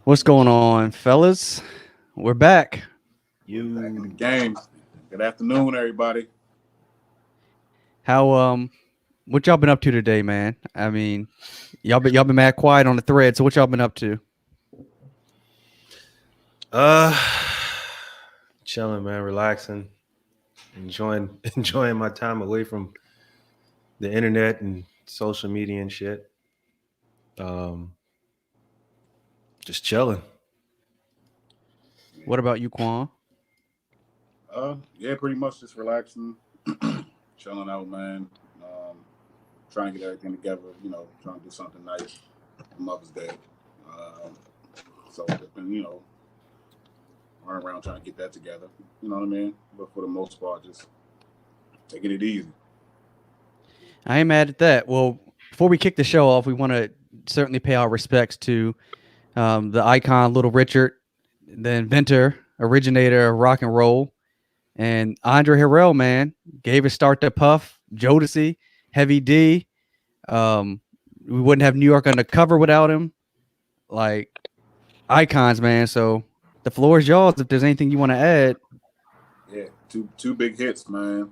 What's going on, fellas? We're back. Back in the game. Good afternoon, everybody. How what y'all been up to today, man? I mean, y'all been mad quiet on the thread. So what y'all been up to? Uh, chilling, man, relaxing, enjoying enjoying my time away from the internet and social media and shit. Um, just chilling. What about you, Quan? Yeah, pretty much just relaxing, chilling out, man. Um, Trying to get everything together. Trying to do something nice for Mother's Day. Um, so just been, running around trying to get that together. You know what I mean? But for the most part, just taking it easy. I ain't mad at that. Well, before we kick the show off, we want to certainly pay our respects to the icon, Little Richard, the inventor, originator of rock and roll, and Andre Harrell. Man, gave a start to Puff, Jodeci, Heavy D. Um, we wouldn't have New York Undercover without him. Like icons, man. So the floor is yours. If there's anything you want to add. Yeah, two big hits, man.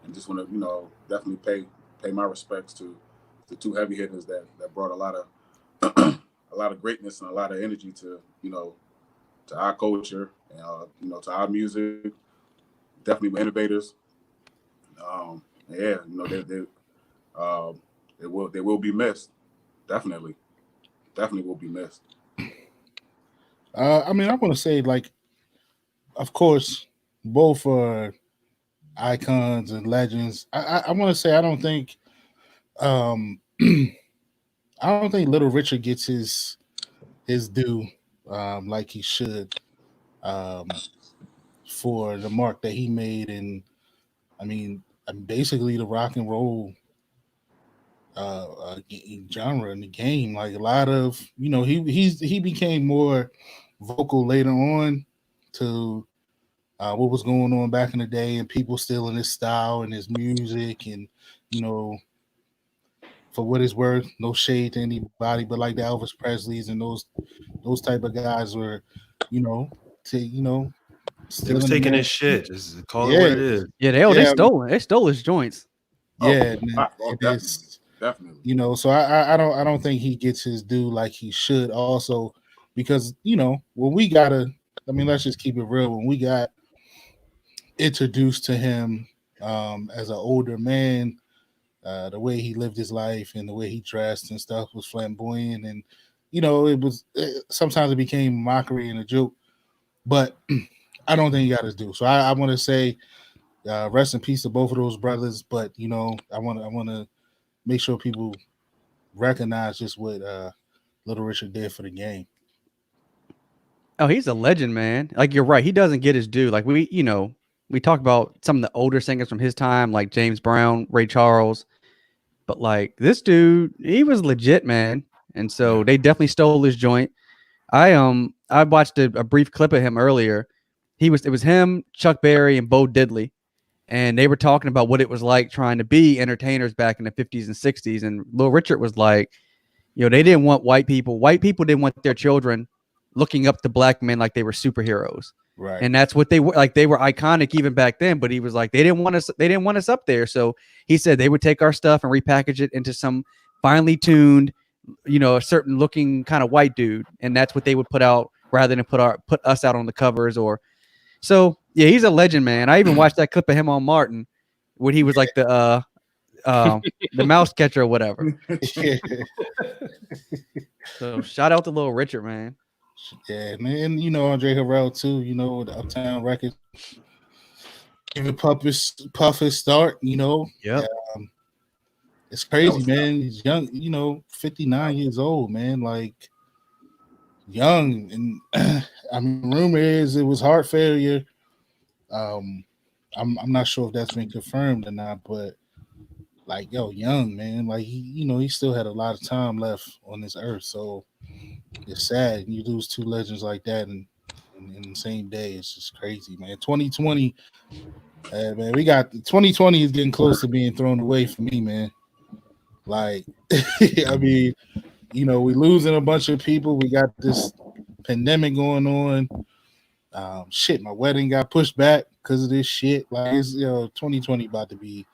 And just want to definitely pay my respects to the two heavy hitters that brought a lot of a lot of greatness and a lot of energy to to our culture and to our music. Definitely were innovators. Yeah, um, they will be missed. Definitely, definitely will be missed. I mean, I want to say, like, of course, both are icons and legends. I want to say um, I don't think Little Richard gets his due like he should um, for the mark that he made, and basically the rock and roll genre in the game. Like a lot of he became more vocal later on to what was going on back in the day, and people still in his style and his music, and you know, for what it's worth, no shade to anybody, but like the Elvis Presleys and those type of guys were, you know, They still was in the taking man. his shit. Just call it what Yeah, it is. Yeah, they yeah, stole it. They stole his joints. Oh, yeah, man. oh, It definitely, is, definitely. so I don't think he gets his due like he should. Also, because when we gotta, I mean, let's just keep it real. When we got introduced to him as an older man, the way he lived his life and the way he dressed and stuff was flamboyant, and sometimes it became mockery and a joke. But I don't think he got his due. So I want to say rest in peace to both of those brothers. But I want to make sure people recognize just what Little Richard did for the game. Oh, he's a legend, man. Like you're right. He doesn't get his due. Like we talk about some of the older singers from his time, like James Brown, Ray Charles. But like this dude, he was legit, man. And so Yeah. they definitely stole his joint. I watched a brief clip of him earlier. It was him, Chuck Berry, and Bo Diddley, and they were talking about what it was like trying to be entertainers back in the 50s and 60s. And Little Richard was like, they didn't want white people. White people didn't want their children looking up to black men like they were superheroes. Right. And that's what they were like. They were iconic even back then, but he was like, they didn't want us. They didn't want us up there. So he said they would take our stuff and repackage it into some finely tuned, a certain looking kind of white dude, and that's what they would put out rather than put us out on the covers. Or so yeah, he's a legend, man. I even watched that clip of him on Martin when he was like the mouse catcher or whatever. Yeah, So shout out to Little Richard, man. yeah, man. And Andre Harrell too. The Uptown Records giving Puff his start. Yep. Um, it's crazy, man. He's young. 59 years old, man. Like young, and I mean, rumor is it was heart failure. Um, I'm not sure if that's been confirmed or not, but like, yo, young man, like he still had a lot of time left on this earth. So it's sad you lose two legends like that in the same day. It's just crazy, man. 2020, man, we got 2020 is getting close to being thrown away for me, man. Like, I mean, you know, we losing a bunch of people. We got this pandemic going on. Shit, my wedding got pushed back because of this shit. Like, it's, 2020 about to be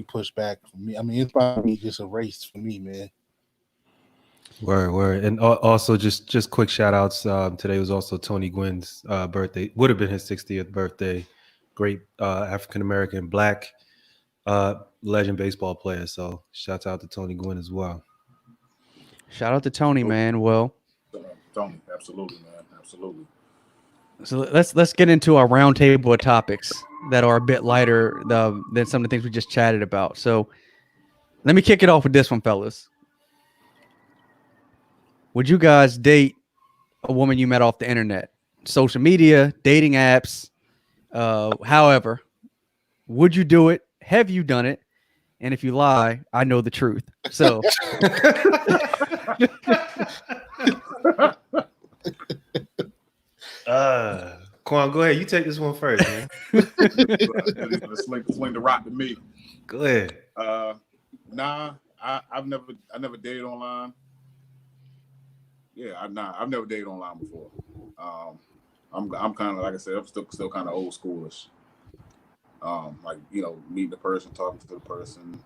pushed back for me. I mean, it's about to be just a race for me, man. Word. And also just quick shout outs. Today was also Tony Gwynn's birthday. Would have been his 60th birthday. Great African American black legend baseball player. So shouts out to Tony Gwynn as well. Shout out to Tony, man. Well, Tony, absolutely, man, absolutely. so let's get into our roundtable of topics that are a bit lighter than some of the things we just chatted about. So let me kick it off with this one, fellas. Would you guys date a woman you met off the internet, social media, dating apps, however? Would you do it? Have you done it? And if you lie, I know the truth. So Quan, go ahead. You take this one first, man. Sling the rock to me. Go ahead. Nah, I've never dated online. Yeah, I've never dated online before. I'm kind of, like I said, I'm still kind of old schoolish. Like, meeting the person, talking to the person.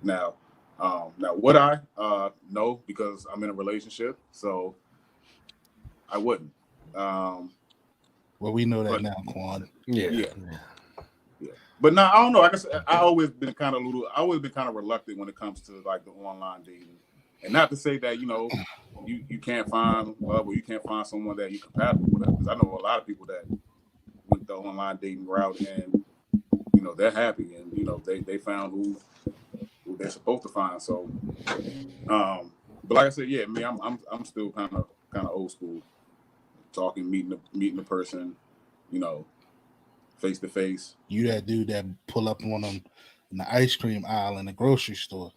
Now would I? No, because I'm in a relationship, so I wouldn't. Well, we know that now, Quan. Yeah. But no, I don't know. Like I said, I've always been kind of reluctant when it comes to like the online dating. And not to say that, you can't find love or you can't find someone that you're compatible with. Because I know a lot of people that went the online dating route and, they're happy and, they found who they're supposed to find. So, but like I said, yeah, me, I'm still kind of old school. Talking, meeting the person, face to face. You that dude that pull up on them in the ice cream aisle in the grocery store.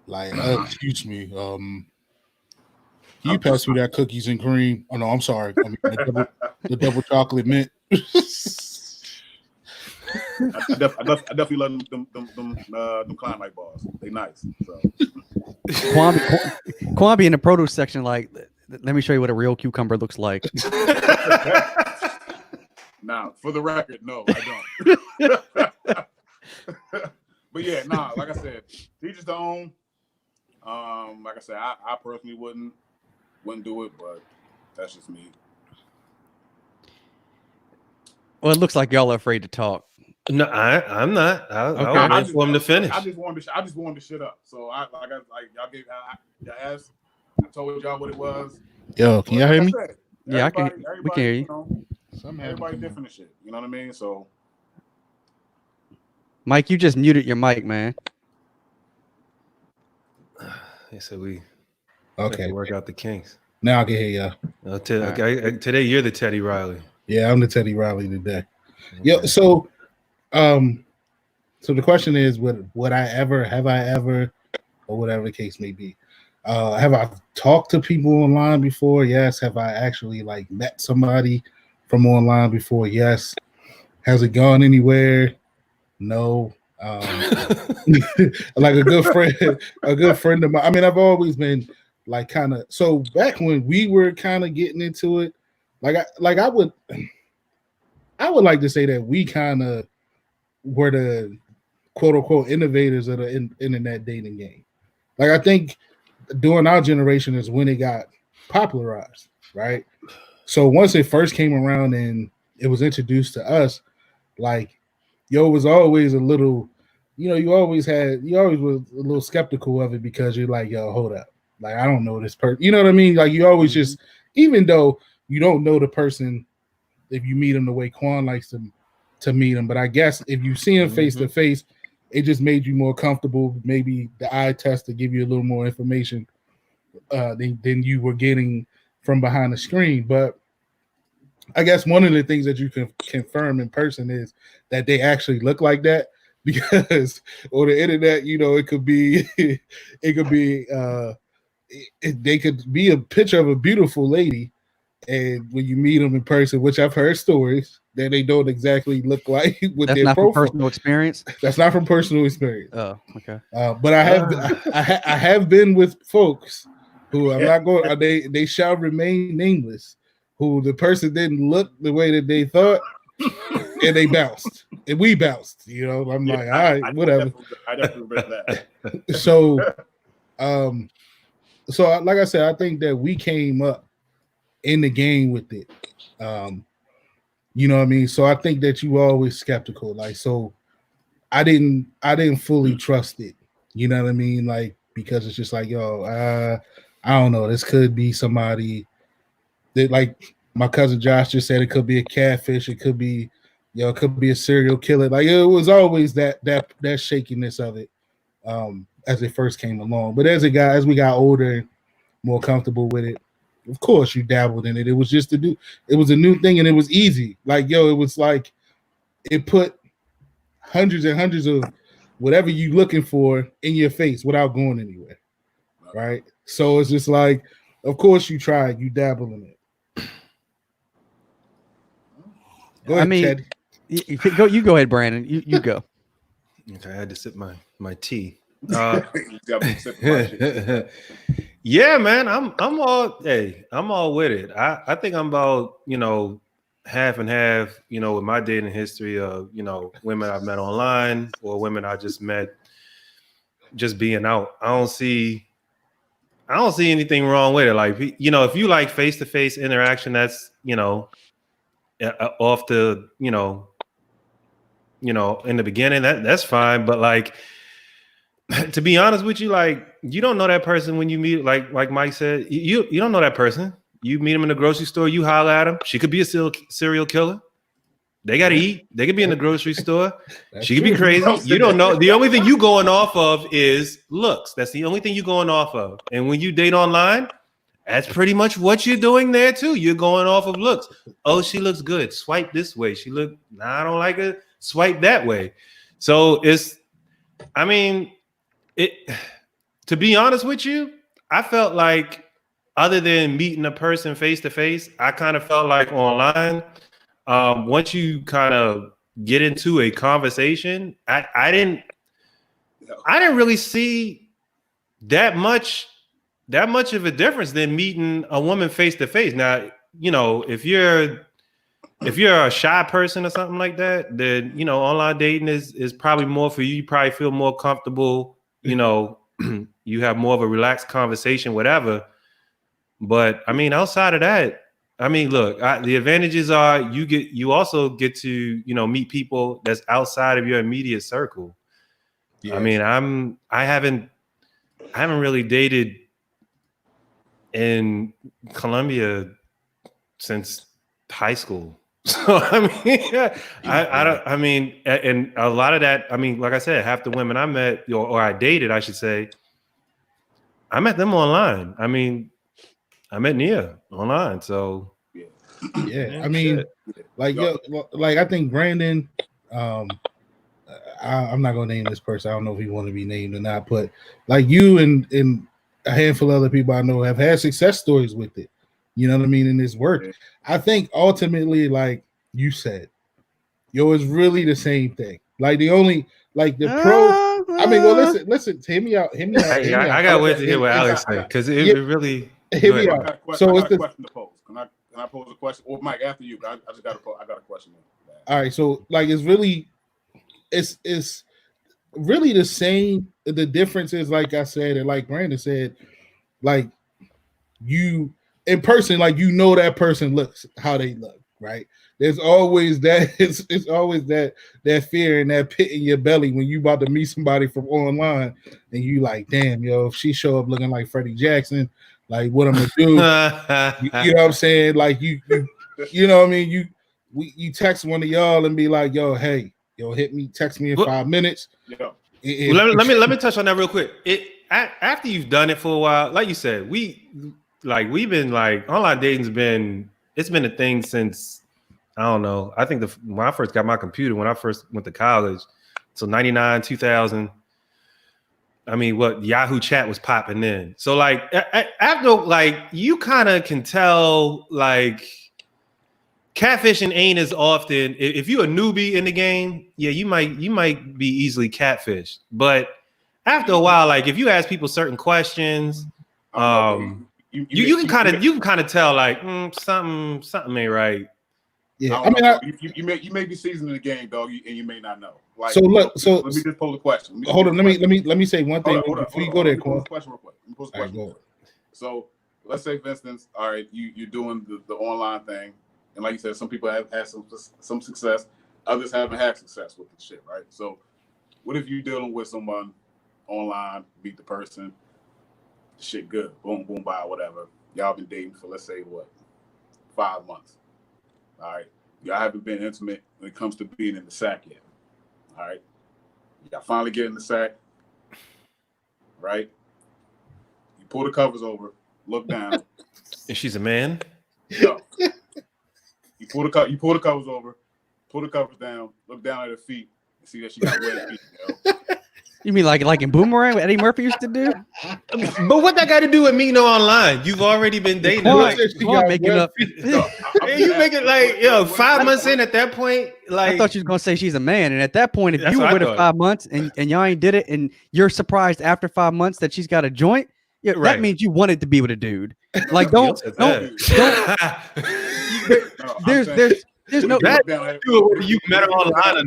Like, excuse me, can you pass me that cookies and cream? Oh no, I'm sorry. I mean, the double chocolate mint. I definitely love them Klondike bars. They nice. So Kwame in the produce section, like, let me show you what a real cucumber looks like. Now, for the record, no, I don't. But yeah, like I said, teach his own. Like I said, I personally wouldn't do it, but that's just me. Well, it looks like y'all are afraid to talk. No, I'm not. Okay. I'll wait for him to finish. I just warmed the shit up. So y'all asked. I told y'all what it was. Yo, can y'all hear me? Yeah, we can hear you. Everybody different and shit. You know what I mean? So, Mike, you just muted your mic, man. He said we Okay. work out the kinks. Now I can hear y'all. Today you're the Teddy Riley. Yeah, I'm the Teddy Riley today. Okay. Yeah, so the question is, have I ever, or whatever the case may be, have I talked to people online before? Yes. Have I actually like met somebody from online before? Yes. Has it gone anywhere? No. Like a good friend of mine. I mean, I've always been like kind of, so back when we were kind of getting into it, I would like to say that we kind of were the quote unquote innovators of the internet dating game. Like, I think during our generation is when it got popularized, right? So once it first came around and it was introduced to us, like, yo, it was always a little, you always was a little skeptical of it because you're like, yo, hold up. Like, I don't know this person. You know what I mean? Like, you always just, even though you don't know the person, if you meet him the way Quan likes to meet him. But I guess if you see him face to face, it just made you more comfortable. Maybe the eye test to give you a little more information than you were getting from behind the screen. But I guess one of the things that you can confirm in person is that they actually look like that, because on the internet, it could be, they could be a picture of a beautiful lady, and when you meet them in person, which I've heard stories that they don't exactly look like with That's their not from profile. personal experience. That's not from personal experience. Oh, okay. But I have been with folks who I'm not going. They shall remain nameless. Who the person didn't look the way that they thought, and they bounced, and we bounced. You know, I'm like, all right, whatever. I definitely remember that. So, like I said, I think that we came up in the game with it. You know what I mean? So I think that you were always skeptical. Like, so I didn't fully trust it. You know what I mean? Like, because it's just like, yo, I don't know. This could be somebody that, like my cousin Josh just said, it could be a catfish. It could be, it could be a serial killer. Like, it was always that shakiness of it as it first came along. But as we got older, more comfortable with it, of course you dabbled in it. It was just it was a new thing, and it was easy. Like, it was like it put hundreds and hundreds of whatever you looking for in your face without going anywhere. Right? So it's just like, of course you tried, you dabble in it. Go ahead, Ted. You go ahead, Brandon. You go. Okay, I had to sip my tea. Yeah, man, I'm all with it. I think I'm about, half and half, with my dating history of, women I've met online or women I just met just being out. I don't see anything wrong with it. Like, if you like face-to-face interaction, that's, off the, in the beginning, that's fine. But like, to be honest with you, like, you don't know that person when you meet, like Mike said, you don't know that person. You meet them in the grocery store, you holler at them. She could be a serial killer. They got to eat. They could be in the grocery store. She could be crazy. You don't know. The only thing you going off of is looks. That's the only thing you going off of. And when you date online, that's pretty much what you're doing there too. You're going off of looks. Oh, she looks good. Swipe this way. I don't like her. Swipe that way. So to be honest with you, I felt like other than meeting a person face to face, I kind of felt like online, once you kind of get into a conversation, I didn't really see that much of a difference than meeting a woman face to face. Now, if you're a shy person or something like that, then online dating is probably more for you. You probably feel more comfortable. You have more of a relaxed conversation, whatever. But I mean, outside of that, I mean, look, the advantages are you also get to meet people that's outside of your immediate circle. Yes. I mean, I haven't really dated in Colombia since high school. So I mean, I mean, and a lot of that, I mean, like I said, half the women I met or I dated, I should say, I met them online. I mean, I met Nia online. So yeah, I mean, like I think Brandon, I'm not gonna name this person. I don't know if he want to be named or not, but like you and a handful of other people I know have had success stories with it. You know what I mean? In this work, I think ultimately, like you said, it's really the same thing. Like the only, like the pro. I mean, well, listen, hear me out. I got to wait to hear what Alex said because it really. Hear me out. So it's the question to pose. Can I pose a question? Or Mike, after you, I just got a question. All right, so like it's really the same. The difference is, like I said, and like Brandon said, like you in person, like that person looks how they look, right? There's always that it's always that fear and that pit in your belly when you about to meet somebody from online and you like, damn, if she show up looking like Freddie Jackson, like what I'm gonna do? you know what I'm saying? Like you know what I mean? You text one of y'all and be like, hey, hit me, text me in 5 minutes. Yeah. Let me touch on that real quick. After you've done it for a while, like you said, we've been like online dating's been a thing since I don't know. I think when I first got my computer, when I first went to college, so 99, 2000. I mean, what Yahoo Chat was popping in. So like after like you kind of can tell like catfishing ain't as often. If you're a newbie in the game, yeah, you might be easily catfished. But after a while, like if you ask people certain questions, you can kind of tell like something ain't right. Yeah, I mean, you may be seasoned in the game, dog, and you may not know. Like, so look, let me just pose a question. Hold on, let me say one thing before you go there, Quan. Question real quick. Let me pose a question. Right, so let's say, for instance, all right, you're doing the online thing, and like you said, some people have had some success, others haven't had success with the shit, right? So, what if you're dealing with someone online, meet the person, shit good, boom, boom, bye, whatever. Y'all been dating for, let's say, what, 5 months. All right. Y'all haven't been intimate when it comes to being in the sack yet. All right. Y'all finally get in the sack. Right. You pull the covers over, look down. And she's a man? No. You pull the covers over, pull the covers down, look down at her feet, and see that she got wet feet. You mean like in Boomerang, what Eddie Murphy used to do? But what that got to do with me online? You've already been dating. Making up. You make it like 5 months in at that point. Like I thought you was gonna say she's a man, and at that point, if you were with her 5 months and y'all ain't did it, and you're surprised after 5 months that she's got a joint, that means you wanted to be with a dude. Like don't. There's no. You met her online or not?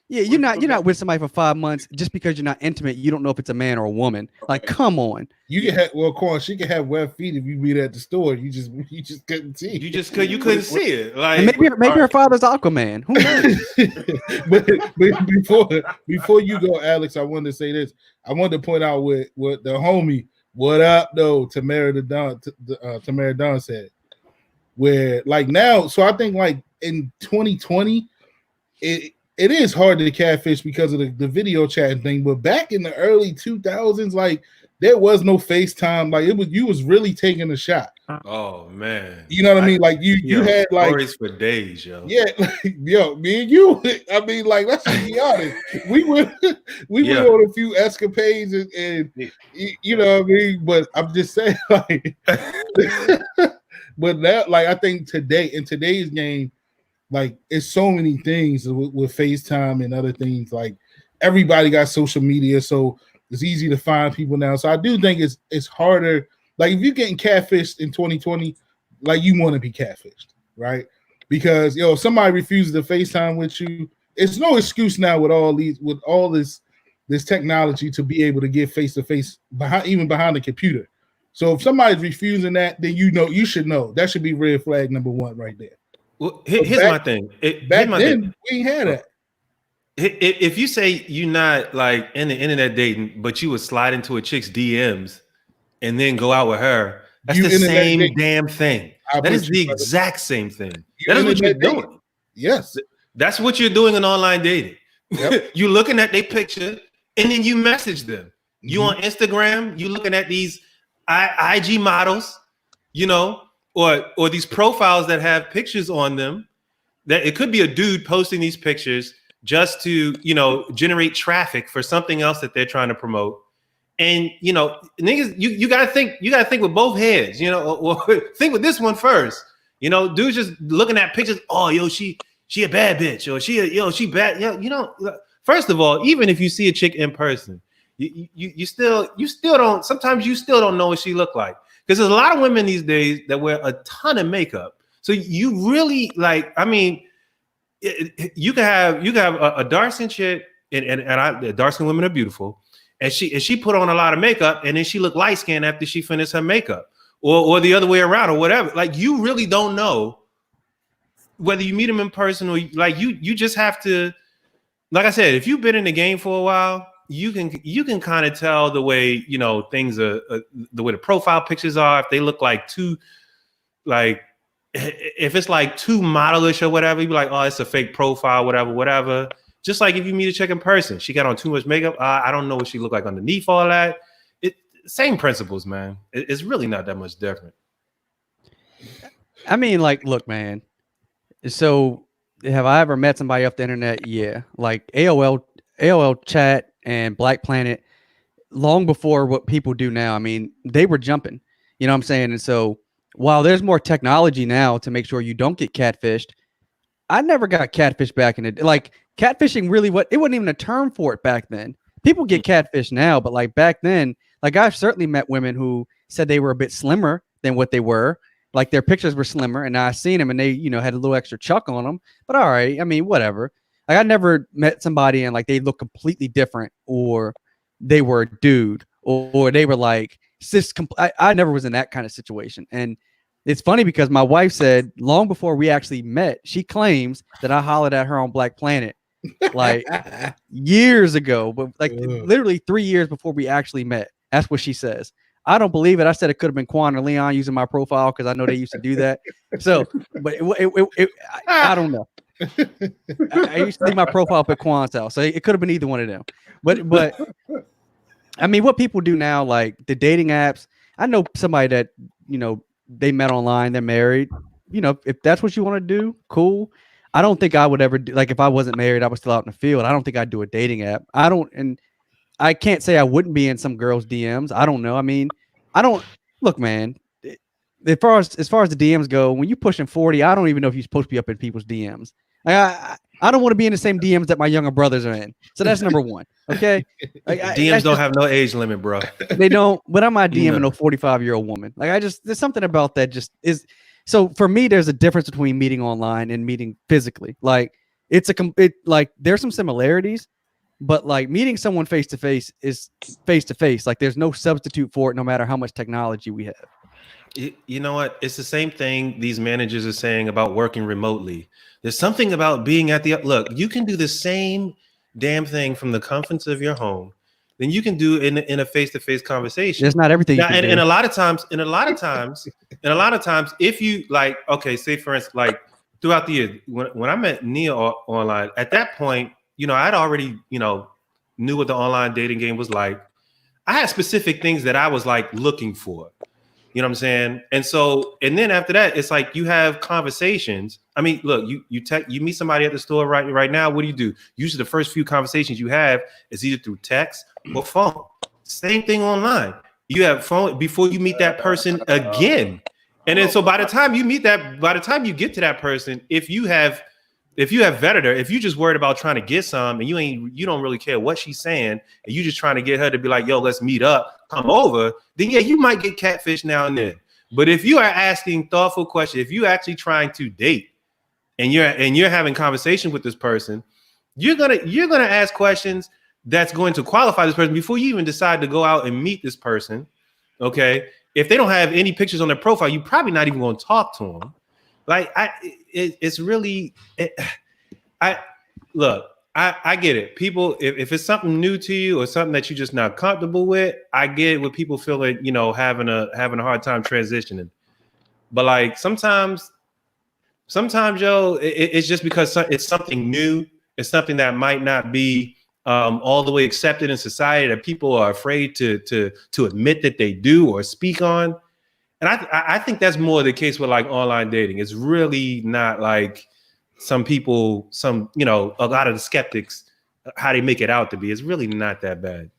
Yeah, you're not with somebody for 5 months just because you're not intimate. You don't know if it's a man or a woman. Like, come on. You can have Quan, she can have web feet if you meet at the store. You just couldn't see. You couldn't see it. Like maybe her father's Aquaman. Who knows? but before you go, Alex, I wanted to say this. I wanted to point out what the homie, what up though, Tamara Dawn said. Where like now, so I think like in 2020, it is hard to catfish because of the video chat thing, but back in the early 2000s, like there was no FaceTime. Like you was really taking a shot. Oh man, you know what I mean? Like you had like stories for days, yo. Yeah, like, me and you. I mean, like let's just be honest. We went on a few escapades and you know what I mean. But I'm just saying, like, but that like I think in today's game. Like it's so many things with FaceTime and other things. Like everybody got social media, so it's easy to find people now. So I do think it's harder. Like if you're getting catfished in 2020, like you want to be catfished, right? Because if somebody refuses to FaceTime with you, it's no excuse now with all this technology to be able to get face to face behind the computer. So if somebody's refusing that, then you should know. That should be red flag number 1 right there. Well, here's my thing. Back then, we ain't had that. If you say you're not like in the internet dating, but you would slide into a chick's DMs and then go out with her, that's the same damn thing. That is the exact same thing. That is what you're doing. Yes. That's what you're doing in online dating. Yep. You're looking at their picture and then you message them. You on Instagram, you looking at these IG models, you know, or these profiles that have pictures on them. That it could be a dude posting these pictures just to, you know, generate traffic for something else that they're trying to promote. And you know, niggas, you gotta think with both heads, you know, or think with this one first. You know, dudes just looking at pictures. Oh, yo, she a bad bitch, or she bad. Yo, you know, first of all, even if you see a chick in person, you still don't. Sometimes you still don't know what she look like. Because there's a lot of women these days that wear a ton of makeup. So you really like, I mean, you can have a dark skin chick, and dark skin women are beautiful, and she put on a lot of makeup, and then she look light skinned after she finished her makeup, or the other way around, or whatever. Like you really don't know whether you meet them in person or like you just have to. Like I said, if you've been in the game for a while, you can kind of tell the way, you know, things are, the way the profile pictures are. If they look like too, like, if it's like too modelish or whatever, you be like, oh, it's a fake profile, whatever. Just like if you meet a chick in person, she got on too much makeup. I don't know what she look like underneath all that. Same principles, man. It's really not that much different. I mean, like, look, man. So have I ever met somebody off the internet? Yeah. Like AOL chat and Black Planet, long before what people do now. I mean, they were jumping, you know what I'm saying? And so while there's more technology now to make sure you don't get catfished, I never got catfished back in the like catfishing really it wasn't even a term for it back then. People get catfished now, but like back then, like I've certainly met women who said they were a bit slimmer than what they were. Like their pictures were slimmer, and I seen them and they, had a little extra chuck on them. But all right, I mean, whatever. Like I never met somebody and like they look completely different, or they were a dude, or they were like cis. I never was in that kind of situation. And it's funny because my wife said long before we actually met, she claims that I hollered at her on Black Planet like years ago, but like literally 3 years before we actually met. That's what she says. I don't believe it. I said it could have been Quan or Leon using my profile because I know they used to do that. So, but I don't know. I used to leave my profile up at Quan's house, so it could have been either one of them. But I mean, what people do now, like the dating apps. I know somebody that they met online, they're married. If that's what you want to do, cool. I don't think I would ever do, like if I wasn't married, I was still out in the field. I don't think I'd do a dating app. And I can't say I wouldn't be in some girls' DMs. I don't know. I mean, I don't look, man. As far as the DMs go, when you're pushing 40, I don't even know if you're supposed to be up in people's DMs. I don't want to be in the same DMs that my younger brothers are in. So that's number one. Okay. DMs don't have no age limit, bro. They don't, but I'm not DMing no 45-year-old woman. Like there's something about that just is. So for me, there's a difference between meeting online and meeting physically. Like like there's some similarities, but like meeting someone face to face is face to face. Like there's no substitute for it, no matter how much technology we have. You know what? It's the same thing these managers are saying about working remotely. There's something about being at the look. You can do the same damn thing from the comforts of your home than you can do in a face-to-face conversation. There's not everything. Now, and a lot of times, if you like, okay, say for instance, like throughout the year, when I met Nia online, at that point, I'd already, knew what the online dating game was like. I had specific things that I was like looking for. You know what I'm saying? And then after that, it's like you have conversations. I mean, look, you meet somebody at the store right now. What do? Usually the first few conversations you have is either through text or phone. Same thing online. You have phone before you meet that person again. And then so by the time you get to that person, if you have vetted her, if you just worried about trying to get some and you don't really care what she's saying, and you just trying to get her to be like, yo, let's meet up, come over, then yeah, you might get catfish now and then. But if you are asking thoughtful questions, if you actually trying to date and you're having conversation with this person, you're gonna ask questions that's going to qualify this person before you even decide to go out and meet this person. Okay. If they don't have any pictures on their profile, you're probably not even going to talk to them. Like it's really, I get it. People, if it's something new to you or something that you're just not comfortable with, I get it with people feeling, having a hard time transitioning. But like sometimes, yo, it's just because it's something new. It's something that might not be all the way accepted in society, that people are afraid to admit that they do or speak on. And I think that's more the case with like online dating. It's really not like some people, a lot of the skeptics, how they make it out to be. It's really not that bad.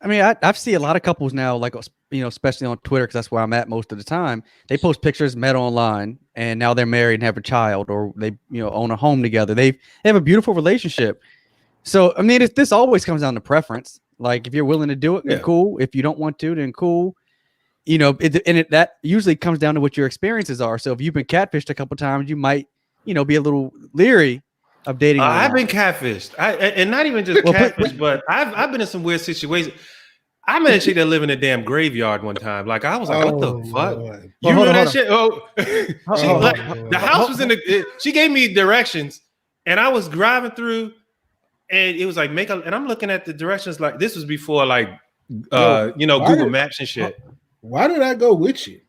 I mean, I've seen a lot of couples now, like, especially on Twitter, because that's where I'm at most of the time. They post pictures, met online, and now they're married and have a child, or they, own a home together. They have a beautiful relationship. So, I mean, this always comes down to preference. Like, if you're willing to do it, then cool. If you don't want to, then cool. That usually comes down to what your experiences are. So if you've been catfished a couple times, you might, be a little leery of dating. I've been catfished. And not even just catfished, but I've been in some weird situations. I met a chick that lived in a damn graveyard one time. Like I was like, what the fuck? Lord. You remember that shit? Oh, the house was she gave me directions, and I was driving through, and it was like and I'm looking at the directions like this was before like Google Maps and shit. Why did I go with you?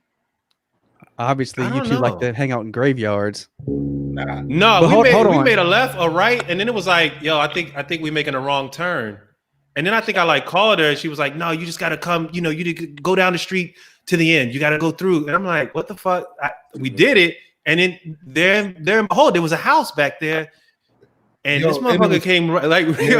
Obviously, you two like to hang out in graveyards. No, we made a left, a right, and then it was like, yo, I think we're making a wrong turn. And then I think I like called her, and she was like, no, you just gotta come, you go down the street to the end. You gotta go through. And I'm like, what the fuck? We did it, and then there was a house back there, and this motherfucker came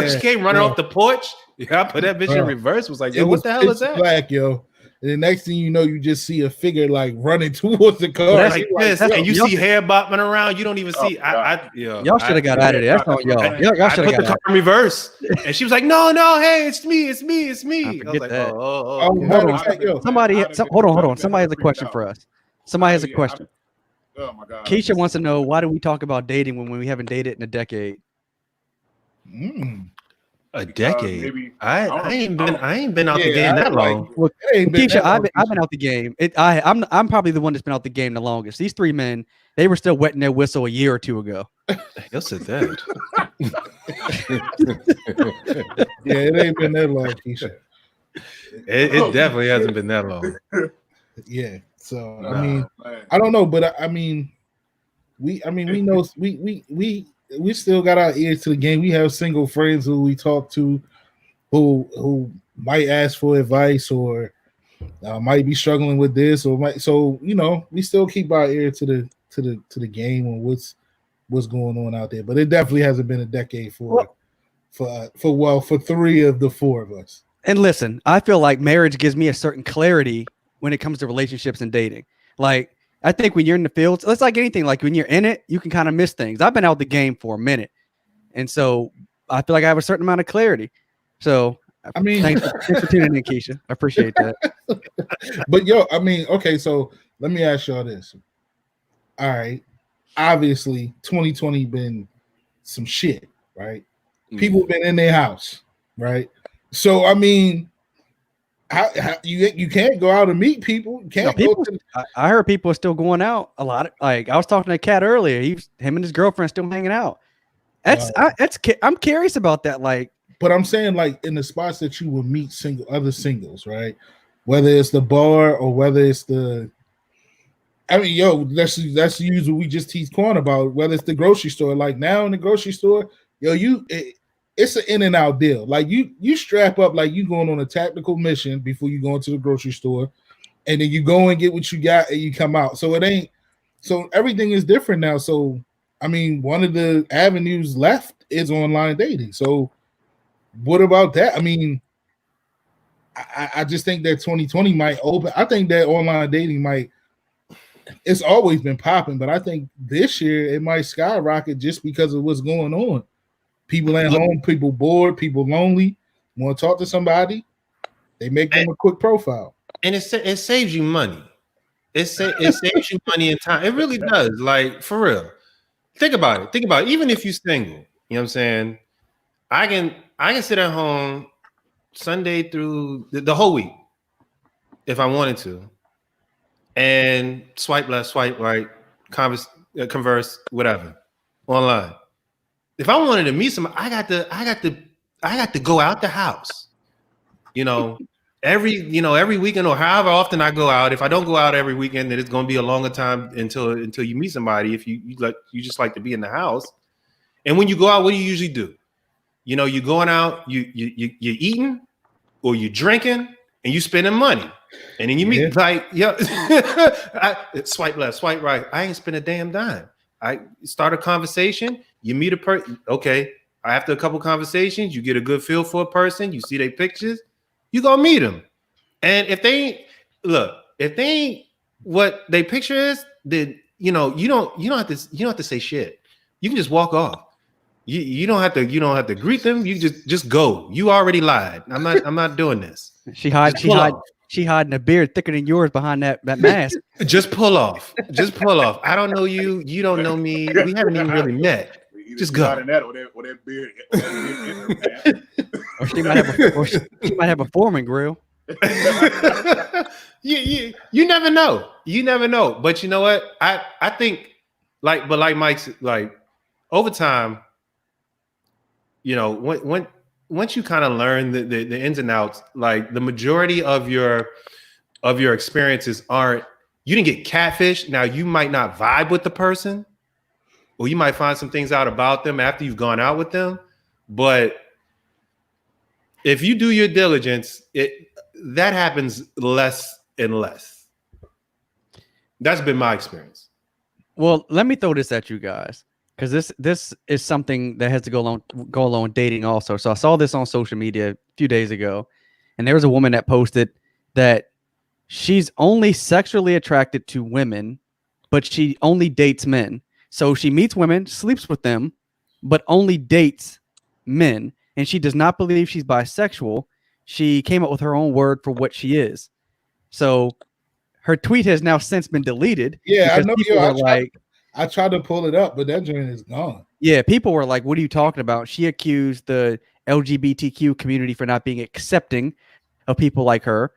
she came running off the porch. Yeah, I put that bitch in Bro, reverse. Was like, it yo, was what the hell is pitch that? black, yo. And the next thing you know, you just see a figure like running towards the car. that's- Like You're this, that's- and you y'all see hair bopping around. You don't even Oh, see. God. Y'all should have got out of there. That's on y'all. Y'all I should put have the got car in reverse, and she was like, "No, no, hey, it's me, it's me, it's me." I was forget like, that. "Oh, Oh, okay." matter on. of fact, yo, Somebody, I'd have hold on, hold been- on. Somebody has a freaked question out. for us. Somebody has a Yeah, question. Oh my God. Keisha wants to know, why do we talk about dating when we haven't dated in a decade? A decade. maybe- I ain't been out the Yeah, game I that like- long. Look, it ain't been Keisha, that I've long, been out the game. I'm probably the one that's been out the game the longest. These three men, they were still wetting their whistle a year or two ago. He'll sit there. Yeah, it ain't been that long, Keisha. It definitely hasn't been that long. Yeah. So Nah. I mean, Man. I don't know, but I mean, we know we still got our ears to the game. We have single friends who we talk to, who might ask for advice or might be struggling with this or might. So we still keep our ear to the game and what's going on out there. But it definitely hasn't been a decade for three of the four of us. And listen, I feel like marriage gives me a certain clarity when it comes to relationships and dating. Like, I think when you're in the fields, it's like anything. Like when you're in it, you can kind of miss things. I've been out the game for a minute, and so I feel like I have a certain amount of clarity. So, I mean, thanks for tuning in, Keisha. I appreciate that. But yo, I mean, okay, so let me ask y'all this. All right, obviously, 2020 been some shit, right? People been in their house, right? So I mean, how you can't go out and meet people. You can't No, go to I heard people are still going out a lot. Like I was talking to a cat earlier. Him and his girlfriend still hanging out. I'm curious about that. Like, but I'm saying like in the spots that you will meet other singles, right? Whether it's the bar or whether it's the, I mean, yo, that's usually we just tease corn about. Whether it's the grocery store, like now in the grocery store, yo, it's an in and out deal. Like you strap up like you going on a tactical mission before you go into the grocery store, and then you go and get what you got and you come out. So everything is different now. So I mean, one of the avenues left is online dating. So what about that? I mean, I just think that 2020 might open. I think that online dating might. It's always been popping, but I think this year it might skyrocket just because of what's going on. People at home, people bored, people lonely, want to talk to somebody. They make them a quick profile, and it saves you money. It saves you money and time. It really does. Like for real. Think about it. Even if you're single, you know what I'm saying? I can sit at home Sunday through the whole week if I wanted to, and swipe left, swipe right, converse, whatever, online. If I wanted to meet somebody, I got to go out the house. Every weekend or however often I go out. If I don't go out every weekend, then it's going to be a longer time until you meet somebody. If you just like to be in the house. And when you go out, what do you usually do? You're going out, you're eating or you're drinking and you spending money. And then you meet swipe left, swipe right. I ain't spend a damn dime. I start a conversation, you meet a person. Okay. After a couple conversations, you get a good feel for a person, you see their pictures, you gonna meet them. And if they ain't what they picture is, then you don't have to say shit. You can just walk off. You don't have to greet them. You just go. You already lied. I'm not doing this. She hiding a beard thicker than yours behind that mask. Just pull off. I don't know you. You don't know me. We haven't even really met. Just go. Or that beard. Or she might have a Foreman grill. You never know. But you know what? I think like Mike's like over time, once you kind of learn the ins and outs, like the majority of your experiences you didn't get catfish. Now you might not vibe with the person, or you might find some things out about them after you've gone out with them. But if you do your diligence, that happens less and less. That's been my experience. Well, let me throw this at you guys. because this is something that has to go along with dating also. So I saw this on social media a few days ago, and there was a woman that posted that she's only sexually attracted to women, but she only dates men. So she meets women, sleeps with them, but only dates men, and she does not believe she's bisexual. She came up with her own word for what she is. So her tweet has now since been deleted. Yeah, I because know. people Yo, were like, I tried to pull it up, but that joint is gone. yeah, people were like, what are you talking about? She accused the LGBTQ community for not being accepting of people like her.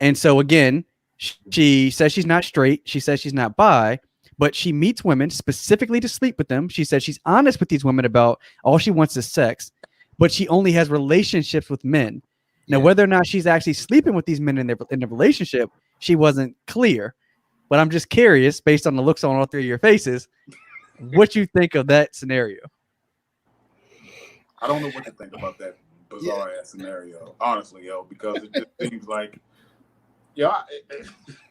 And so again, she says she's not straight. She says she's not bi, but she meets women specifically to sleep with them. She says she's honest with these women about all she wants is sex, but she only has relationships with men. Now, Yeah. whether or not she's actually sleeping with these men in the relationship, she wasn't clear. But I'm just curious, based on the looks on all three of your faces, what you think of that scenario. I don't know what to think about that bizarre ass scenario, honestly, yo, because it just seems like, yeah,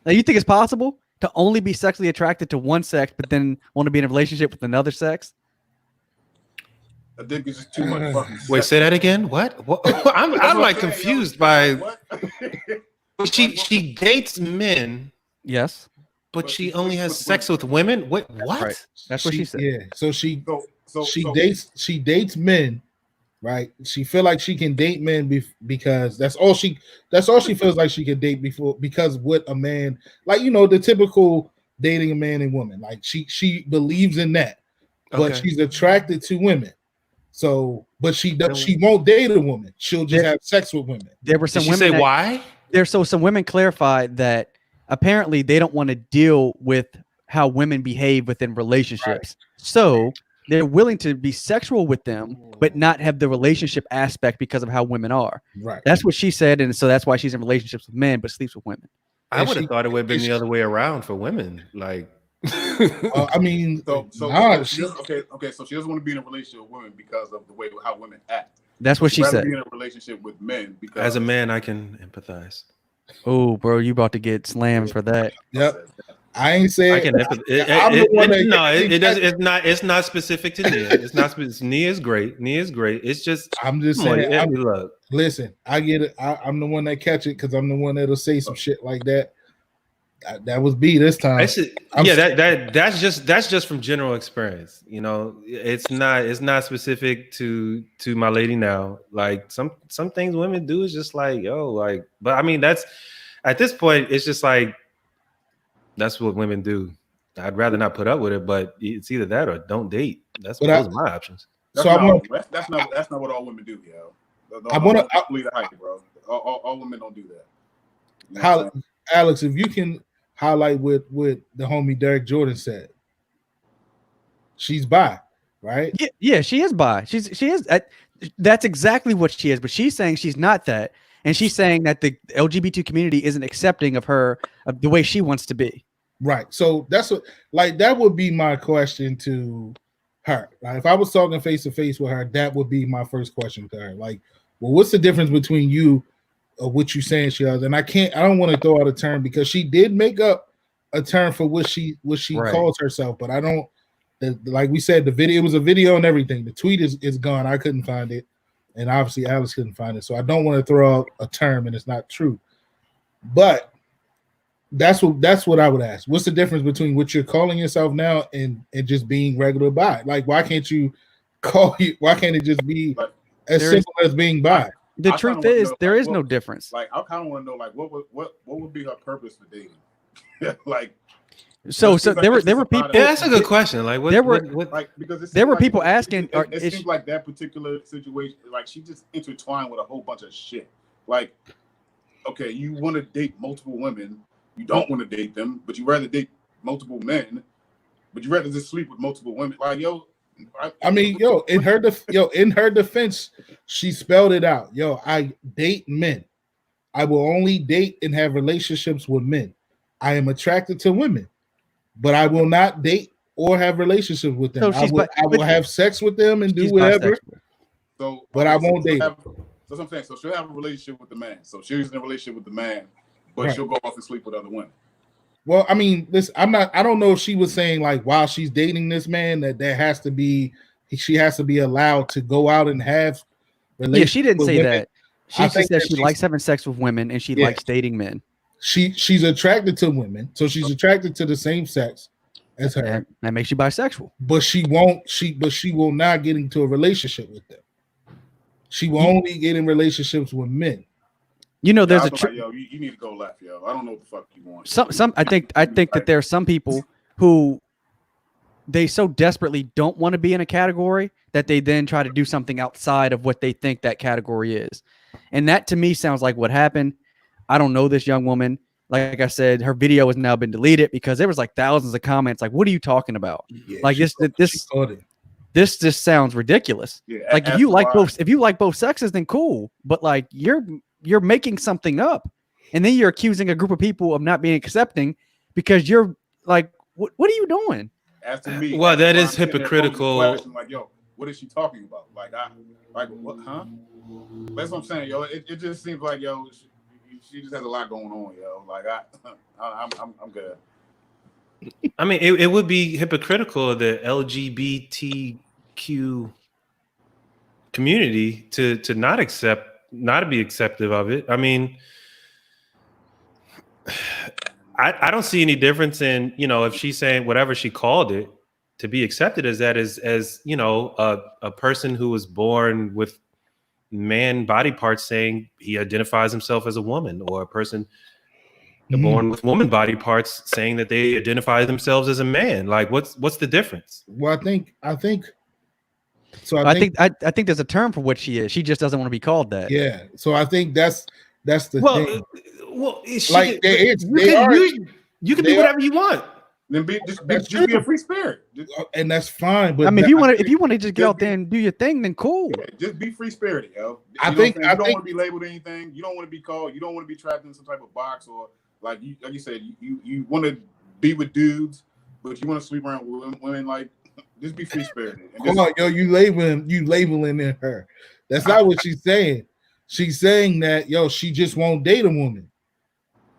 Now, you think it's possible to only be sexually attracted to one sex, but then want to be in a relationship with another sex? I think it's just too much fucking. Wait, say that again. What? I'm like confused by. What? She dates men, Yes, but she only has sex with women. What? right. That's what she said. Yeah, so she So dates men, right? She feel like she can date men because that's all she feels like she can date because with a man, like, you know, the typical dating a man and woman, like she believes in that, but Okay. she's attracted to women. So, but she won't date a woman. She'll just have sex with women. There were Did some she women. say that- why? Some women clarified that apparently they don't want to deal with how women behave within relationships. So they're willing to be sexual with them, but not have the relationship aspect because of how women are. Right. That's what she said, and so that's why she's in relationships with men but sleeps with women. I And would she- have thought it would have been the other way around for women. Like, I mean, so nah, she doesn't, okay. So she doesn't want to be in a relationship with women because of the way how women act. That's what She'd she rather said. Be in a relationship with men because as a man, I can empathize. Oh, bro, you about to get slammed for that. yep. I ain't saying I can empathize. I'm the one that No, gets it doesn't. It's not specific to Nia. It's not. Nia is great. Nia is great. It's just. I'm just come on, saying. look. Listen, I get it. I'm the one that catch it because I'm the one that'll say some shit like that. That was B this time. That's just from general experience. You know, it's not specific to my lady now. Like some things women do is just like, yo, like, but I mean that's at this point it's just like that's what women do. I'd rather not put up with it, but it's either that or don't date. Those are my options. That's So that's not what all women do, yo. I want to lead the hype, bro. All women don't do that. You know what I'm how saying? Alex, if you can highlight what the homie Derek Jordan said. She's bi, right? Yeah, she is bi. She is. That's exactly what she is. But she's saying she's not that, and she's saying that the LGBT community isn't accepting of her of the way she wants to be. Right. So that's what, like, that would be my question to her. Like, if I was talking face to face with her, that would be my first question to her. Like, well, what's the difference between you or what you saying she is? And I don't want to throw out a term because she did make up a term for what she Right. calls herself, but I don't. Like we said, the video, it was a video and everything. The tweet is gone. I couldn't find it, and obviously Alex couldn't find it. So I don't want to throw out a term and it's not true. But that's what I would ask. What's the difference between what you're calling yourself now and just being regular bi? Like, why can't you why can't it just be as simple as being bi? The I truth kinda wanna is, know, there like, is no difference. Like, I kind of want to know, like, what would be her purpose for dating? Like, So it seems like there it's were just a people. lot Yeah, that's a good question. Like, what, There were- what like because it There seems were like- people asking, It seems like that particular situation, like she just intertwined with a whole bunch of shit. Like, okay, you want to date multiple women, you don't want to date them, but you rather date multiple men, but you rather just sleep with multiple women. Like, yo, I mean, in her defense, she spelled it out. Yo, I date men. I will only date and have relationships with men. I am attracted to women, but I will not date or have relationships with them. So I she's will have sex with them and do she's whatever. bisexual. So, But I won't date That's what I'm saying. So she'll have a relationship with the man. So she's in a relationship with the man, but Right. she'll go off and sleep with other women. Well, I mean, listen, I don't know if she was saying like while she's dating this man that she has to be allowed to go out and have Yeah, she didn't say women. that. She I just think said that she likes having sex with women and she Yeah. likes dating men. She's attracted to women, so she's attracted to the same sex as her, And that makes you bisexual. but she will not get into a relationship with them. She will only get in relationships with men. You know, there's I a was like, yo, you need to go left, yo. I don't know what the fuck you want. some I think that there are some people who they so desperately don't want to be in a category that they then try to do something outside of what they think that category is. And that to me sounds like what happened. I don't know this young woman. Like I said, her video has now been deleted because there was like thousands of comments like, what are you talking about? Yeah, Like she this caught it. this just sounds ridiculous. Yeah, Like if you like both sexes, then cool. But like you're making something up. And then you're accusing a group of people of not being accepting because you're like, what are you doing? asking me. Well, that why is I'm sitting there hypocritical. posing questions like, yo, what is she talking about? Like what? Huh? That's what I'm saying, yo. It just seems like, yo, she just has a lot going on, yo. Like I'm good. I mean, it would be hypocritical of the LGBTQ community to not be acceptive of it. I mean, I don't see any difference in, if she's saying whatever she called it, to be accepted as that as a person who was born with man body parts saying he identifies himself as a woman, or a person born with woman body parts saying that they identify themselves as a man. Like what's the difference? Well, I think so. I think there's a term for what she is. She just doesn't want to be called that. Yeah. So I think that's the thing. Well, Like you can be whatever you want. Then just be a free spirit. And that's fine. But I mean, if you want to just get out there and do your thing, then cool. Yeah, just be free spirited, yo. I you don't want to be labeled anything. You don't want to be called. You don't want to be trapped in some type of box, or like you said, you want to be with dudes, but you want to sleep around with women. Like, just be free spirited. Hold on, yo, you labeling in her. That's not what she's saying. She's saying that, yo, she just won't date a woman.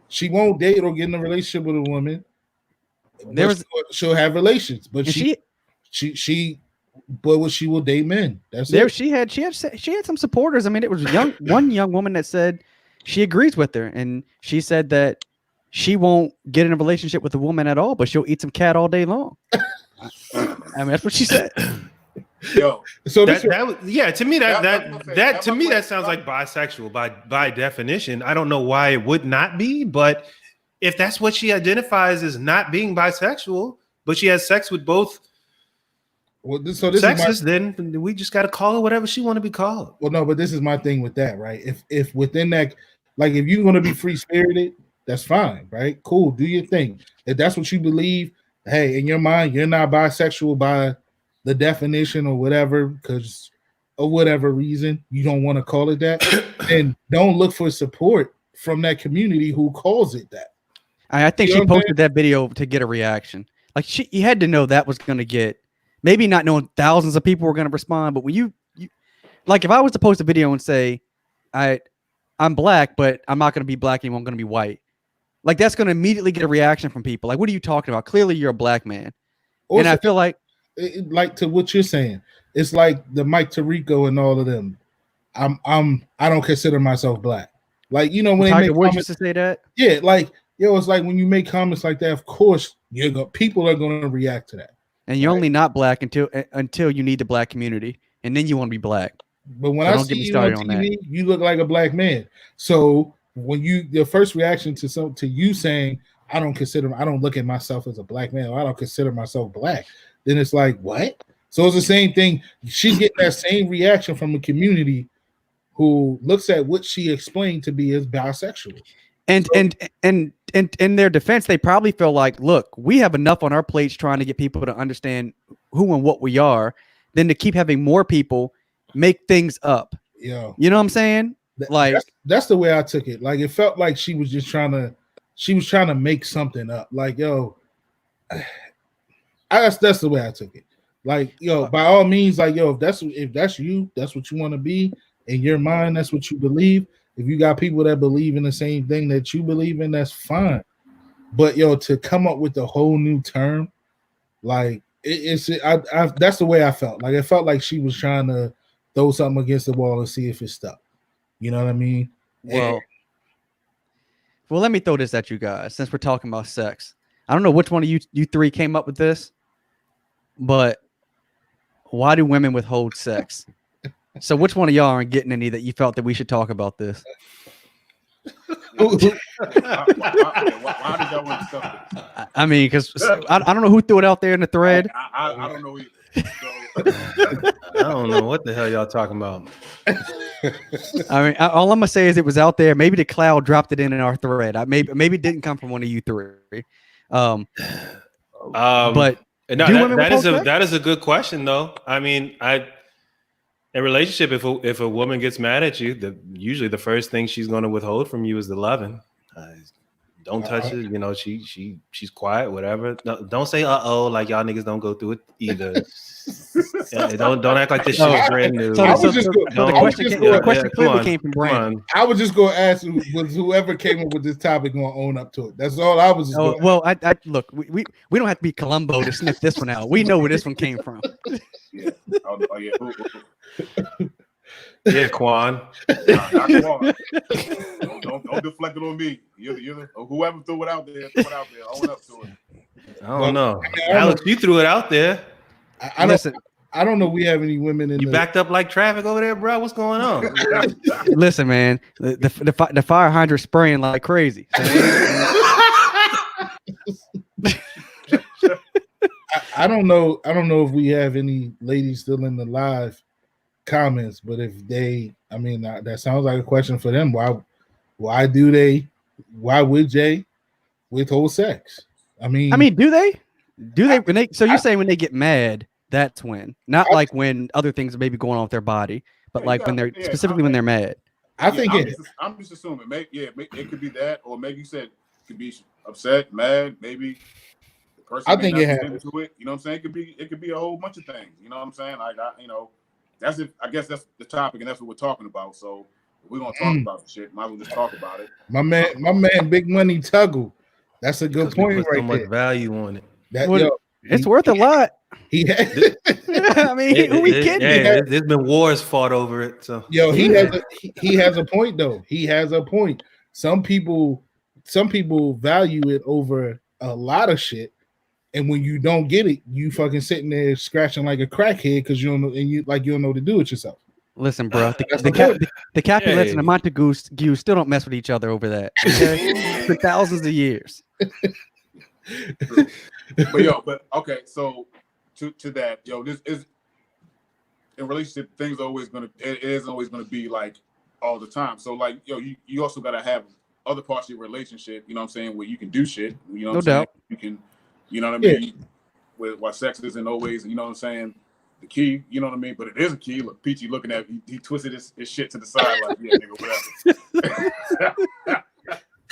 She won't date or get in a relationship with a woman. She'll have relations, but she will date men. That's it. She had some supporters. I mean, it was one young woman that said she agrees with her, and she said that she won't get in a relationship with a woman at all, but she'll eat some cat all day long. I mean, that's what she said. Yo, so to me that sounds like bisexual by definition. I don't know why it would not be, but if that's what she identifies as not being bisexual, but she has sex with both sexes, then we just got to call her whatever she want to be called. Well, no, but this is my thing with that, right? If within that, like if you're going to be free spirited, that's fine, right? Cool, do your thing. If that's what you believe, hey, in your mind, you're not bisexual by the definition or whatever, because of whatever reason you don't want to call it that, then don't look for support from that community who calls it that. I think she posted that video to get a reaction. Like you had to know that was going to get, maybe not knowing thousands of people were going to respond, but when you like if I was to post a video and say I'm black, but I'm not going to be black anymore, I'm going to be white. Like that's going to immediately get a reaction from people. Like, what are you talking about? Clearly you're a black man. Also, and I feel like to what you're saying, it's like the Mike Tirico and all of them. I don't consider myself black. Like, when they make comments to say that. Yeah, like it's like when you make comments like that, of course people are going to react to that. And you're only not black until you need the black community, and then you want to be black. But when I see you on TV, you look like a black man. So when your first reaction to you saying I don't look at myself as a black man, or I don't consider myself black, then it's like, what? So it's the same thing. She's getting that same reaction from the community who looks at what she explained to be as bisexual. And in their defense, they probably feel like, look, we have enough on our plates trying to get people to understand who and what we are, than to keep having more people make things up. Yeah, you know what I'm saying? That's the way I took it. Like it felt like she was trying to make something up. Like, yo, that's the way I took it. Like, yo, by all means, like, yo, if that's you, that's what you want to be in your mind, that's what you believe. If you got people that believe in the same thing that you believe in, that's fine. But yo, to come up with a whole new term, like that's the way I felt. Like it felt like she was trying to throw something against the wall and see if it stuck. You know what I mean? Well, let me throw this at you guys since we're talking about sex. I don't know which one of you three came up with this, but why do women withhold sex? So which one of y'all aren't getting any that you felt that we should talk about this? Why did y'all want to stuff this? I mean, because I don't know who threw it out there in the thread. I don't know either. I don't know what the hell y'all talking about. I mean, all I'm gonna say is it was out there. Maybe the cloud dropped it in our thread. Maybe it didn't come from one of you three. But that is a good question though. I mean, in a relationship, if a woman gets mad at you, usually the first thing she's going to withhold from you is the loving. Don't touch it. You know, she's quiet, whatever. Don't say like y'all niggas don't go through it either. Don't act like this shit is brand new. The question clearly came from Brandon. I was just going to ask, was whoever came up with this topic going to own up to it? That's all I was just going to well, I look, we don't have to be Columbo to sniff this one out. We know where this one came from. Yeah. Oh, yeah. Yeah, Quan. Not Quan. Don't deflect it on me. You're whoever threw it out there, own up to it. I don't know. Alex, you threw it out there. I don't know. We have any women in. You backed up like traffic over there, bro. What's going on? Listen, man, the fire hydrant spraying like crazy. I don't know. I don't know if we have any ladies still in the live comments, but if they, I mean, that sounds like a question for them. Why would Jay withhold sex? I mean, do they when they? So you're saying when they get mad, that's when, not like when other things are maybe going on with their body, but like when they're specifically when they're mad. I'm just assuming. It could be that, or maybe you said it could be upset, mad, maybe. I think it happens. You know what I'm saying? It could be a whole bunch of things. You know what I'm saying? Like I guess that's the topic, and that's what we're talking about. So if we're gonna talk about the shit, might as well just talk about it. My man, Big Money Tuggle. That's a good point, right there. So much value on it. It's worth a lot. I mean, who we kidding? There's been wars fought over it. So he has a point though. He has a point. Some people value it over a lot of shit. And when you don't get it, you fucking sitting there scratching like a crackhead because you don't know, and you don't know what to do with yourself. Listen, bro, the Capulets and the Montagues still don't mess with each other over that. Okay? For thousands of years. But okay, so to that, this is in relationship. Things are always it is always gonna be like all the time. So like, you also gotta have other parts of your relationship. You know what I'm saying? Where you can do shit. You know what I'm saying? You can. You know what I mean? Why sex isn't always, you know what I'm saying, the key, you know what I mean? But it is a key. Look, Peachy looking at he twisted his shit to the side like, yeah, nigga, whatever.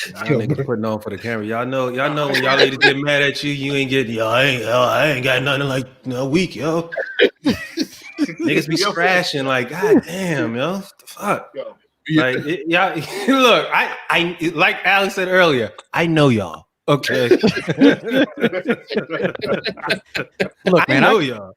Y'all niggas putting on for the camera. Y'all know when y'all ladies get mad at you, you ain't getting, I ain't got nothing like a week, yo. Niggas be scratching like, god damn, yo. What the fuck? Like, look, I like Alex said earlier, I know y'all. Okay. Look, man, I know y'all.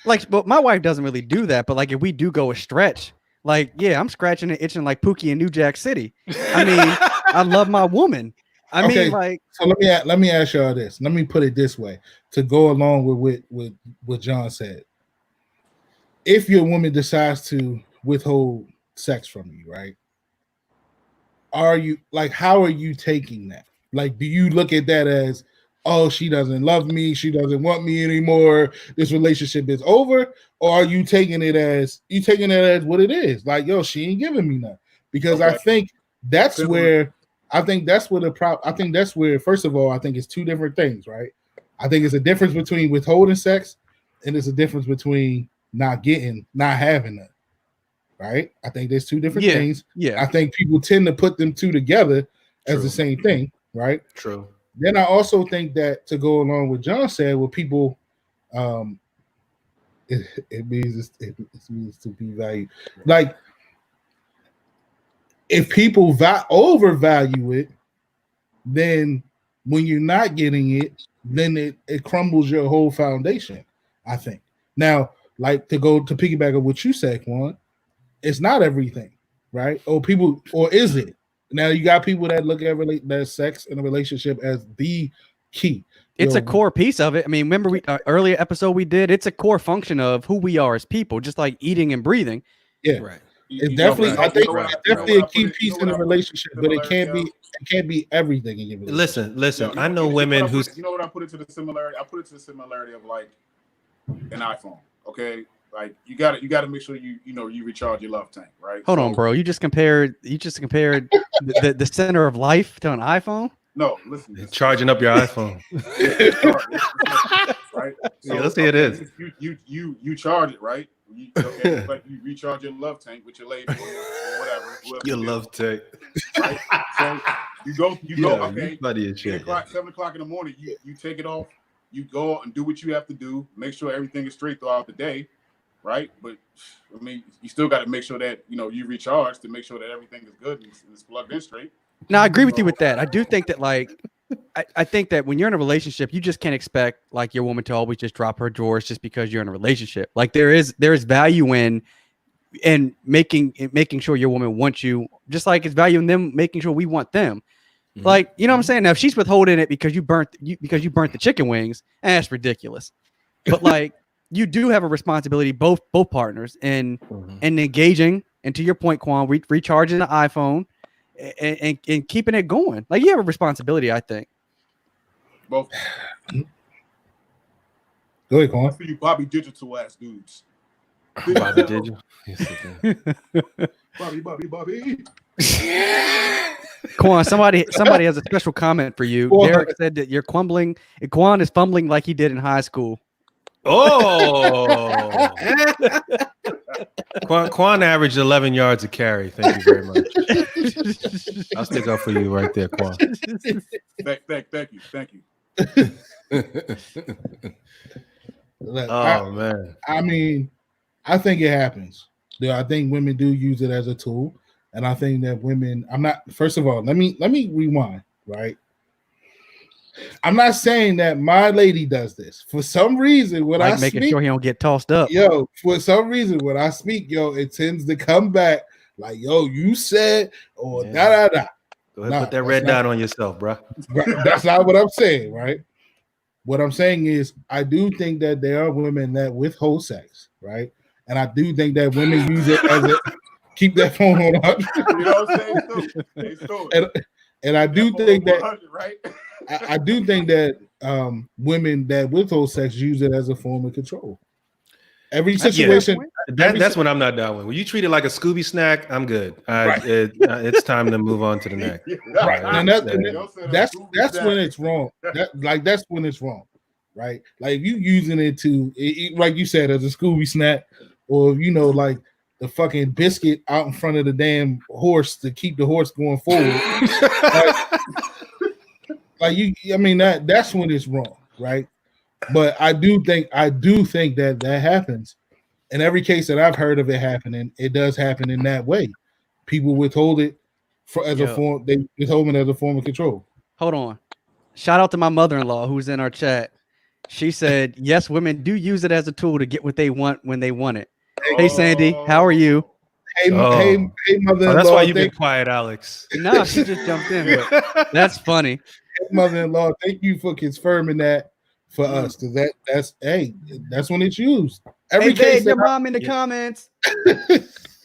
But my wife doesn't really do that. But like, if we do go a stretch, like, yeah, I'm scratching and itching like Pookie in New Jack City. I mean, I love my woman. I mean, like, so let me ask y'all this. Let me put it this way to go along with what John said. If your woman decides to withhold sex from you, right? How are you taking that? Like, do you look at that as, oh, she doesn't love me, she doesn't want me anymore, this relationship is over? Or are you taking it as what it is? Like, yo, she ain't giving me nothing. Because I think that's where first of all, I think it's two different things, right? I think it's a difference between withholding sex and it's a difference between not having it. Right? I think there's two different things. Yeah. I think people tend to put them two together as the same thing, right? True. Then I also think that to go along with John said, with people, it means to be valued. Like, if people overvalue it, then when you're not getting it, then it crumbles your whole foundation, I think. Now, like to piggyback on what you said, Quan, it's not everything, right? Or is it? Now you got people that look at that sex in a relationship as the key. It's a core piece of it. I mean, remember earlier episode we did? It's a core function of who we are as people, just like eating and breathing. Yeah, Right. It's definitely. I think it's definitely a key piece in a relationship, but it can't be everything in your relationship. Listen. I know women who. You know what I put it to the similarity? I put it to the similarity of like an iPhone. Okay, like you got to make sure you recharge your love tank, right? Hold on, bro. You just compared the center of life to an iPhone. No, listen. Charging up your iPhone. Right. So, yeah, let's see. It is. You charge it, right? But you recharge your love tank with your lady or whatever. Your love tank. Right? So you go. Okay. 7 o'clock in the morning. You take it off. You go and do what you have to do. Make sure everything is straight throughout the day, right? But I mean, you still got to make sure that you recharge to make sure that everything is good and it's plugged in straight. No, I agree with you with that. I do think that I think that when you're in a relationship, you just can't expect like your woman to always just drop her drawers just because you're in a relationship. Like there is value in making sure your woman wants you, just like it's value in them making sure we want them. Mm-hmm. Like, you know what I'm saying? Now if she's withholding it because you burnt the chicken wings, that's ridiculous. But like you do have a responsibility, both partners, in engaging, and to your point, Quan, recharging the iPhone. And keeping it going. Like you have a responsibility, I think. Both. Go ahead, Quan. For you Bobby Digital ass dudes. Bobby Digital. Bobby. Quan, somebody has a special comment for you. Derek said that you're Quan is fumbling like he did in high school. Oh. Quan averaged 11 yards a carry. Thank you very much. I'll stick up for you right there, Quan. Thank you. Man. I mean, I think it happens. I think women do use it as a tool, and I think that women. First of all, let me rewind. Right. I'm not saying that my lady does this. For some reason, when I making speak, sure he don't get tossed up. For some reason, when I speak, it tends to come back like, you said, or da. Go ahead, put that red dot on yourself, bro. That's not what I'm saying, right? What I'm saying is, I do think that there are women that withhold sex, right? And I do think that women use it as a keep that phone on. You know what I'm saying? And I do think that. Right? I do think that women that withhold sex use it as a form of control. Every situation. That's when I'm not down with. When you treat it like a Scooby snack, I'm good. Right. It's time to move on to the next. Right. And that's when it's wrong. That's when it's wrong. Right. Like if you using it to, like you said, as a Scooby snack, or like the fucking biscuit out in front of the damn horse to keep the horse going forward. That's when it's wrong, right? But I do think that happens. In every case that I've heard of it happening, it does happen in that way. People withhold it as a form. They withhold it as a form of control. Hold on. Shout out to my mother-in-law who's in our chat. She said, "Yes, women do use it as a tool to get what they want when they want it." Hey, Sandy, how are you? Hey, mother-in-law. That's why you've been quiet, Alex. No, she just jumped in. But that's funny. Mother-in-law, thank you for confirming that for us, because that's when it's used. Every case, your mom in the comments.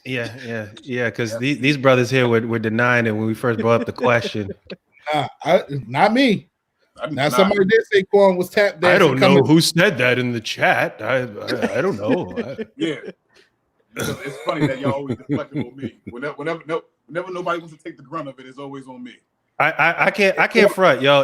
Yeah. Because these brothers here were denying it when we first brought up the question. Not me. Now somebody did say Quan was tap dancing. I don't know who said that in the chat. I don't know. Yeah. It's funny that y'all always deflecting on me. Whenever nobody wants to take the grunt of it, it's always on me. I can't front, yo.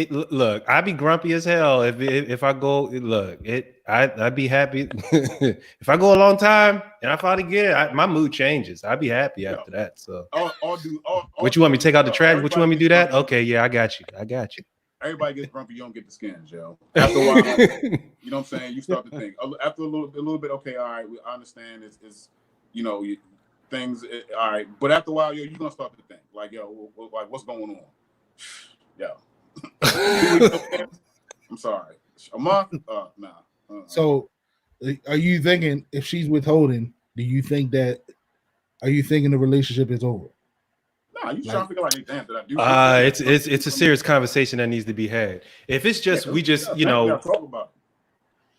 Look, I'd be grumpy as hell if I go. Look, I'd be happy if I go a long time and I finally get it. My mood changes. I'd be happy after that. So, what you want me to take out the trash? What you want me to do that? Okay, yeah, I got you. Everybody gets grumpy. You don't get the skins, yo. After a while, you know what I'm saying. You start to think. After a little bit. Okay, all right. I understand. It's things. All right, but after a while, you're gonna start to think like, like what's going on? Yo, I'm sorry. A month? Nah. So, are you thinking if she's withholding? Do you think that? Are you thinking the relationship is over? Nah, you trying to figure like, damn, did I do? It's a serious conversation that needs to be had. If it's just we just you gotta talk about it.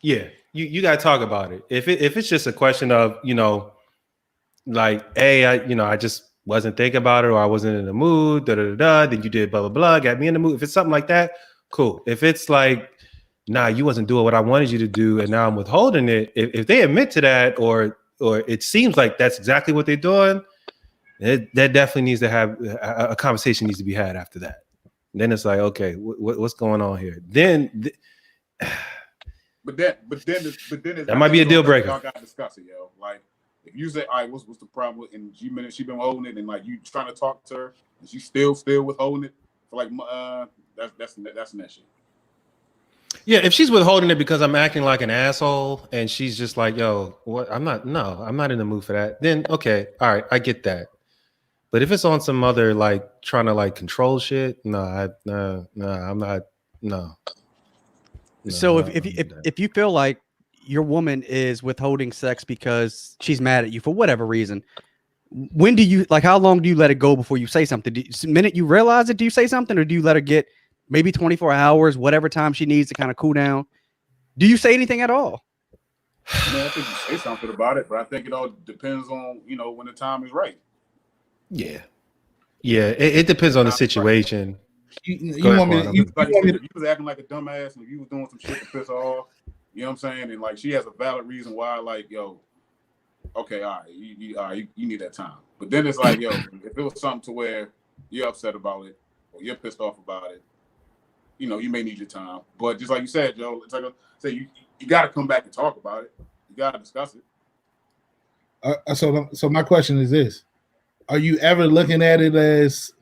Yeah, you gotta talk about it. If it's just a question of like, hey, I just wasn't thinking about it, or I wasn't in the mood, then you did blah blah blah, got me in the mood. If it's something like that, cool. If it's like, nah, you wasn't doing what I wanted you to do, and now I'm withholding it. If they admit to that, or it seems like that's exactly what they're doing, that definitely needs to have a conversation needs to be had after that. And then it's like, okay, what's going on here? But then that might be a deal breaker. Y'all got to discuss it, yo. Like, if you say, all right, what's the problem? And she been holding it, and like you trying to talk to her, and she still withholding it for like that's an issue. Yeah, if she's withholding it because I'm acting like an asshole, and she's just like, yo, what? I'm not in the mood for that. Then okay, all right, I get that. But if it's on some other like trying to like control shit, I'm not. So if you feel like your woman is withholding sex because she's mad at you for whatever reason, when do you how long do you let it go before you say something? The minute you realize it, do you say something, or do you let her get maybe 24 hours, whatever time she needs to kind of cool down? Do you say anything at all? I mean, I think you say something about it, but I think it all depends on when the time is right. Yeah, it depends on the situation. You want me? If you was acting like a dumbass, and if you was doing some shit to piss her off, you know what I'm saying, and like she has a valid reason why, like, yo, okay, all right, you need that time. But then it's like, yo, if it was something to where you're upset about it or you're pissed off about it, you may need your time. But just like you said, Joe, it's like you got to come back and talk about it. You got to discuss it. So my question is this: are you ever looking at it as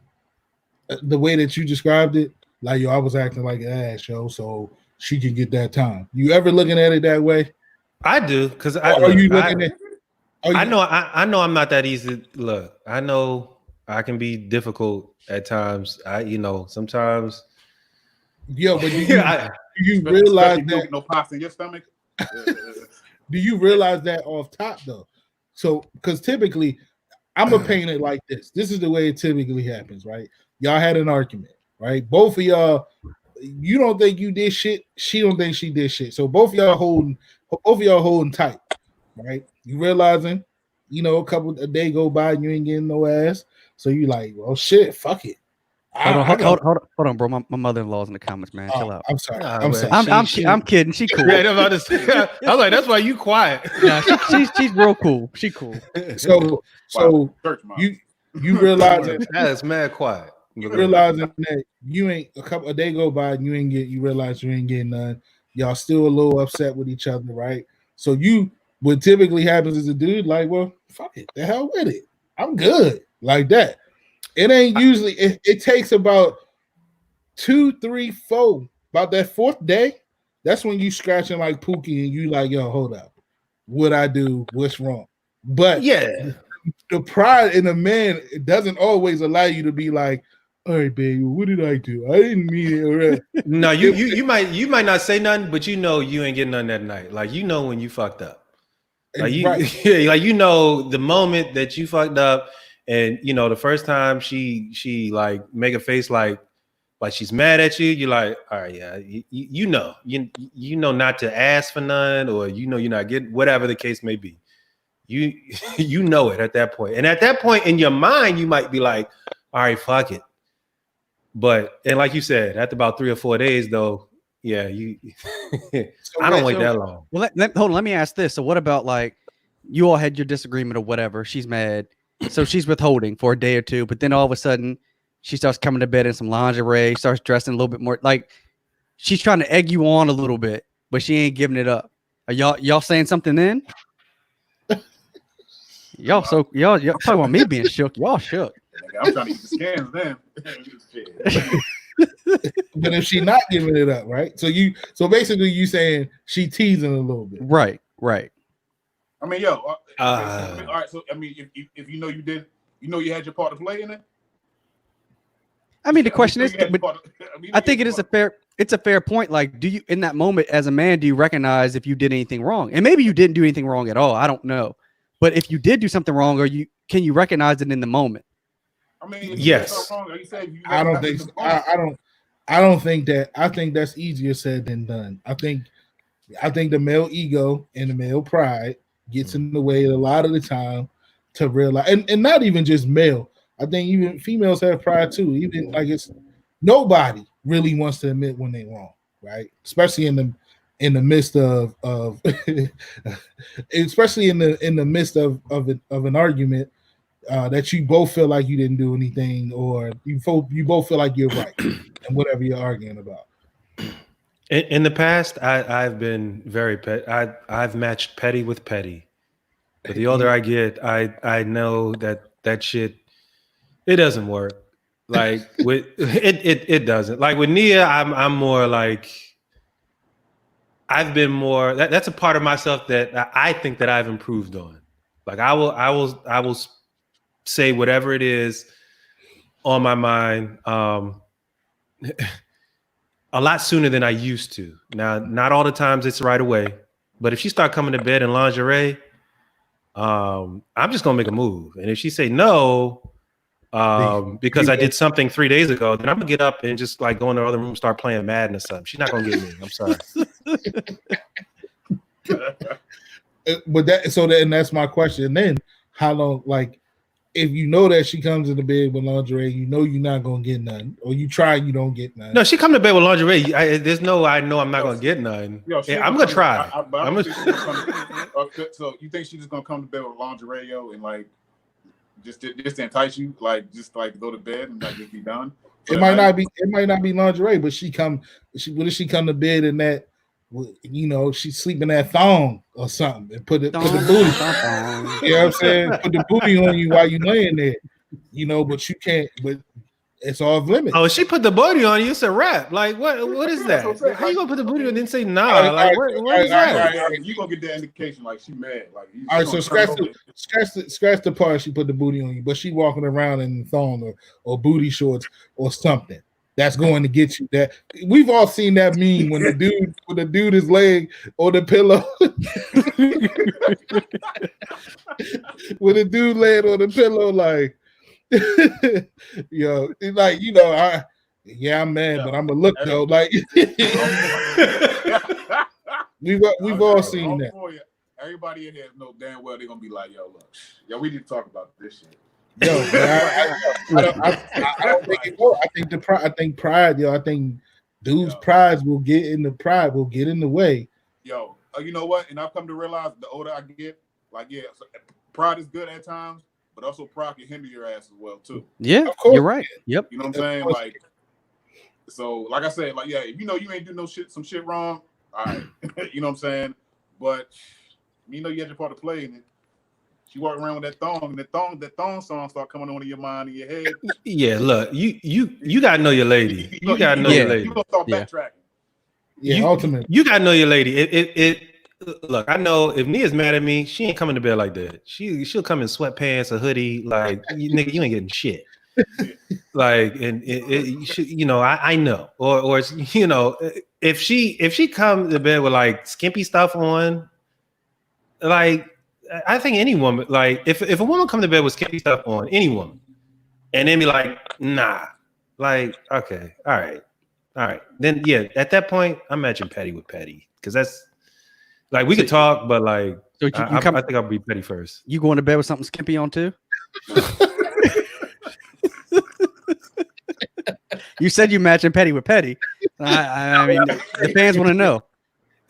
the way that you described it? Like, yo, I was acting like an ass, yo, so she can get that time. You ever looking at it that way? I do, because I know I'm not that easy. Look, I know I can be difficult at times. Sometimes. Yo, but do you realize that no pasta in your stomach? Do you realize that off top though? So, because typically, I'm gonna paint it like this. This is the way it typically happens, right? Y'all had an argument, right? Both of y'all, you don't think you did shit. She don't think she did shit. So both of y'all holding tight, right? You realizing, a day go by and you ain't getting no ass. So you like, well, shit, fuck it. Hold on, bro. My mother-in-law's in the comments, man. Chill out. I'm sorry. I'm kidding. She cool. Yeah, I was like, that's why you quiet. Nah, she's real cool. She cool. So you realizing that's mad quiet. You realizing that you ain't a day go by and you realize you ain't getting none. Y'all still a little upset with each other, right? So what typically happens is a dude like, well, fuck it, the hell with it. I'm good like that. It ain't usually. It takes about 2, 3, 4. About that 4th day, that's when you scratching like Pookie and you like, yo, hold up, what I do? What's wrong? But yeah, the pride in a man, it doesn't always allow you to be like, all right, baby, what did I do? I didn't mean it. Right? No, you might not say nothing, but you ain't getting none that night. Like when you fucked up. Like like the moment that you fucked up, and the first time she like make a face like she's mad at you, you're like, all right, yeah, you know not to ask for none, or you're not getting whatever the case may be. You know it at that point. And at that point in your mind, you might be like, all right, fuck it. And like you said, after about 3 or 4 days, though, yeah, I don't wait that long. Well, hold on. Let me ask this. So what about like you all had your disagreement or whatever? She's mad. So she's withholding for a day or two, but then all of a sudden she starts coming to bed in some lingerie, starts dressing a little bit more. Like she's trying to egg you on a little bit, but she ain't giving it up. Are y'all saying something then? Y'all talking about me being shook. Y'all shook. I'm trying to eat the scans then. But if she not giving it up, right? So basically you saying she teasing a little bit. Right. I mean, yo, all right. So I mean, if you had your part to play in it. I mean, the question is, mean, I think it's a fair point. Like, do you in that moment as a man, do you recognize if you did anything wrong? And maybe you didn't do anything wrong at all. I don't know. But if you did do something wrong, can you recognize it in the moment? I mean, Yes. wrong, you said you I don't think. I don't think that. I think that's easier said than done. I think the male ego and the male pride gets in the way a lot of the time to realize, and not even just male. I think even females have pride too. Even like it's nobody really wants to admit when they're wrong, right? Especially in the midst of especially in the midst of an argument that you both feel like you didn't do anything, or you both feel like you're right and whatever you're arguing about. In the past, I've been very I've matched petty with petty. But the older I get, I know that shit, it doesn't work. Like with it doesn't. Like with Nia, I'm more like, I've been more. That's a part of myself that I think that I've improved on. Like I will say whatever it is on my mind a lot sooner than I used to. Now, not all the times it's right away, but if she start coming to bed in lingerie, I'm just gonna make a move. And if she say no, because I did something 3 days ago, then I'm gonna get up and just like go in the other room and start playing Madden or something. She's not gonna get me. I'm sorry. But that's my question. Then how long, like, if you know that she comes into bed with lingerie, you know you're not gonna get none, or you try, you don't get none. No, she come to bed with lingerie. I know I'm not gonna get none. Yo, I'm gonna try. So you think she's just gonna come to bed with lingerie, yo, and like just to entice you, like just like go to bed and like just be done? It might not be lingerie, but what if she come to bed in that, you know, she's sleeping that thong or something and put the booty, you know what I'm saying? Put the booty on you while you laying there, you know, but you can't, but it's off limits. Oh, she put the booty on you, it's a wrap. Like what is that? How you gonna put the booty on and then say nah? Like what is that? You gonna get that indication like she mad. Like all right, so scratch the part she put the booty on you, but she walking around in thong or booty shorts or something. That's going to get you. That we've all seen that meme when the dude is laying on the pillow. When the dude laying on the pillow, like, yo, like, you know, I'm mad, but I'm gonna look though. Like, we've all seen that. Everybody in here know damn well they're gonna be like, yo, look, yo, we need to talk about this shit. Yo, I don't think it will. I think pride, yo. I think dudes' pride will get in the way. Yo, you know what? And I've come to realize the older I get, like, yeah, so pride is good at times, but also pride can hinder your ass as well too. Yeah, you're right. Yep. You know what I'm saying? Like, so, like I said, like, yeah, if you know you ain't do some shit wrong, all right, you know what I'm saying? But you know you had your part to play in it. She walk around with that thong, and that thong song start coming on in your mind and your head. Yeah, look, you gotta know your lady. You gotta know your lady. You gonna start backtracking. Yeah, ultimately. You gotta know your lady. It look, I know if Nia's mad at me, she ain't coming to bed like that. She'll come in sweatpants, a hoodie, like nigga, you ain't getting shit. Like, and you know, I know, or you know, if she come to bed with like skimpy stuff on, like. I think any woman, like if a woman come to bed with skimpy stuff on, any woman, and then be like, nah, like, okay, all right. Then yeah, at that point, I'm matching petty with petty. Because that's like we could talk, but like so I think I'll be petty first. You going to bed with something skimpy on too? You said you matching petty with petty. I mean, the fans want to know.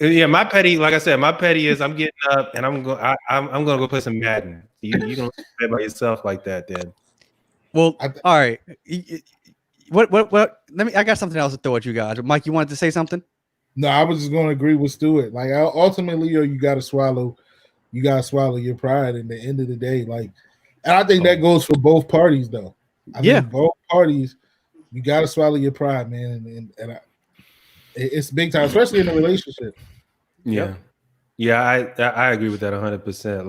Yeah, my petty, like I said, my petty is I'm getting up and I'm gonna go play some Madden. You gonna play by yourself like that, then? Well, all right. What? Let me. I got something else to throw at you guys. Mike, you wanted to say something? No, I was just going to agree with Stuart. Like, ultimately, you got to swallow your pride. In the end of the day, like, and I think that goes for both parties, though. I mean, both parties, you got to swallow your pride, man. And it's big time, especially in a relationship. Yeah, I agree with that 100%.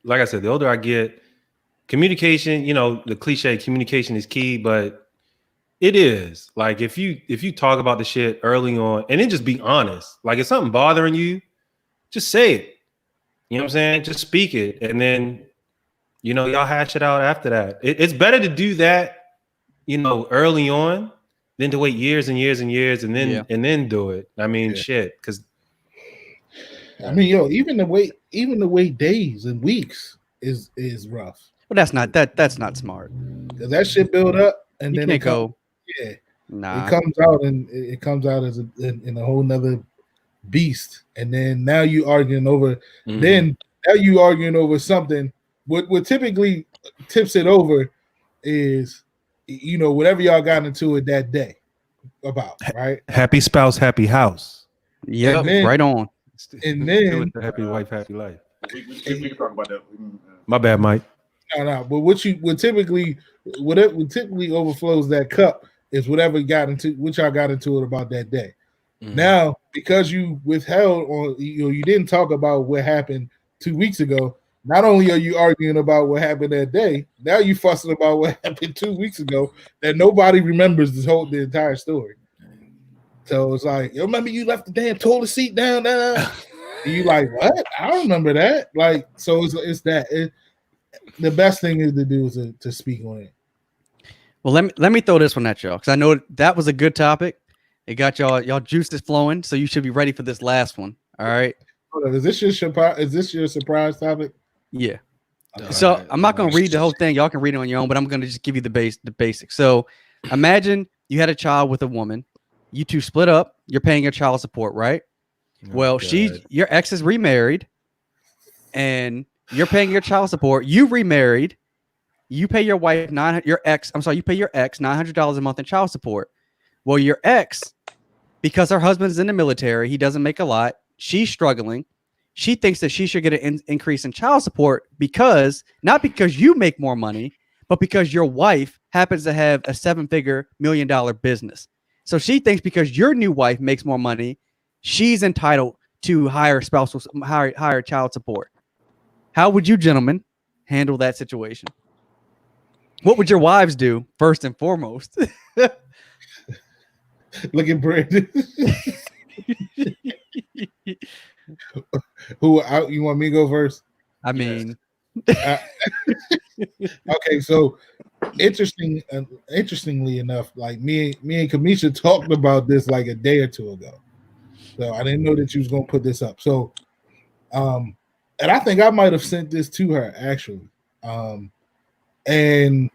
Like I said, the older I get, communication, you know, the cliche, communication is key, but It is. Like if you talk about the shit early on and then just be honest. Like if something bothering you, just say it. You know what I'm saying? Just speak it. And then, y'all hash it out after that. It's better to do that, early on than to wait years and years and years and then do it. I mean, shit. Cause I mean, yo, even the wait days and weeks is rough. Well, that's not smart. Because that shit build up and You then can't go. Yeah. Nah. It comes out and it comes out as in a whole nother beast. And then now you arguing over something. What typically tips it over is whatever y'all got into it that day about, right? Happy spouse, happy house. Yeah, then- right on. And then happy wife, happy life. We can talk about that. My bad, Mike. no. But what typically overflows that cup is whatever which y'all got into it about that day. Now, because you withheld on, you didn't talk about what happened 2 weeks ago. Not only are you arguing about what happened that day, now you fussing about what happened 2 weeks ago that nobody remembers the entire story. So it's like, remember you left the damn toilet seat down. And you like, what? I don't remember that. Like, so it's that. The best thing is to do is to speak on it. Well, let me throw this one at y'all because I know that was a good topic. It got y'all juices flowing, so you should be ready for this last one. All right. Hold on, is this your surprise topic? Yeah. Okay. So I'm not going to read the whole thing. Y'all can read it on your own, but I'm going to just give you the basics. So imagine you had a child with a woman. You two split up. You're paying your child support, right? Well, your ex is remarried, and you're paying your child support. You remarried. You pay your wife you pay your ex $900 a month in child support. Well, your ex, because her husband's in the military, he doesn't make a lot. She's struggling. She thinks that she should get an increase in child support not because you make more money, but because your wife happens to have a $7-figure $1 million business. So she thinks because your new wife makes more money, she's entitled to higher child support. How would you gentlemen handle that situation? What would your wives do first and foremost? Look at Brandon. You want me to go first? I mean, okay. So interestingly enough, like me and Kamisha talked about this like a day or two ago. So I didn't know that you was gonna put this up. So, and I think I might have sent this to her actually. And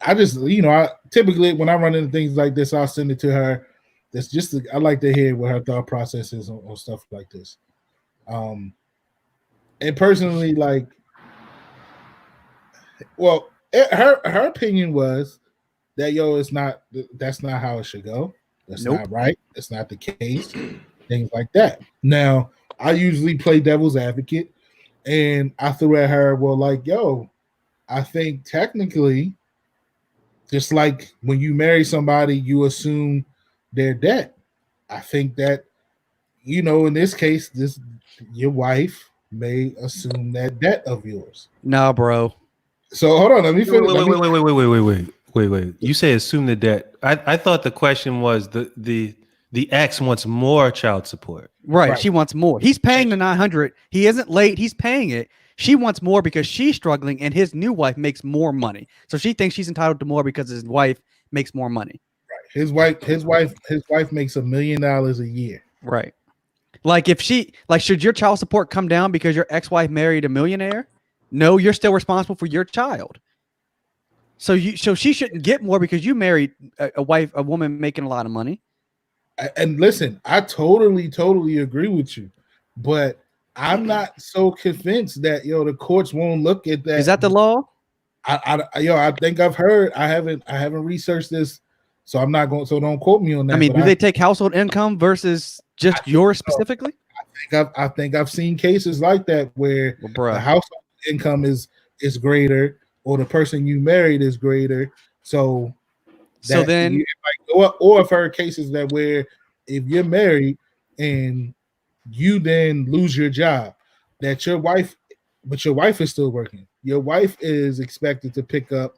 I just, I typically when I run into things like this, I'll send it to her. That's just I like to hear what her thought process is on stuff like this. And personally, like, well, her opinion was that that's not how it should go. That's not right. That's not the case. Things like that. Now, I usually play devil's advocate, and I threw at her, well, like, I think technically, just like when you marry somebody, you assume their debt. I think that, in this case, your wife may assume that debt of yours. nah, bro. So hold on, let me finish. Wait. You say assume the debt. I thought the question was the ex wants more child support. Right. She wants more. He's paying the 900. He isn't late. He's paying it. She wants more because she's struggling and his new wife makes more money. So she thinks she's entitled to more because his wife makes more money. Right. His wife makes $1 million a year. Right. Like should your child support come down because your ex-wife married a millionaire? No, you're still responsible for your child. So she shouldn't get more because you married a woman making a lot of money. And listen, I totally agree with you, but I'm not so convinced that the courts won't look at that. Is that the law? I think I've heard. I haven't researched this, so I'm not going. So don't quote me on that. I mean, do they take household income versus just yours specifically? I think I've seen cases like that where the household income is greater, or the person you married is greater. So then, or I've heard cases that where if you're married and you then lose your job, that your wife is still working. Your wife is expected to pick up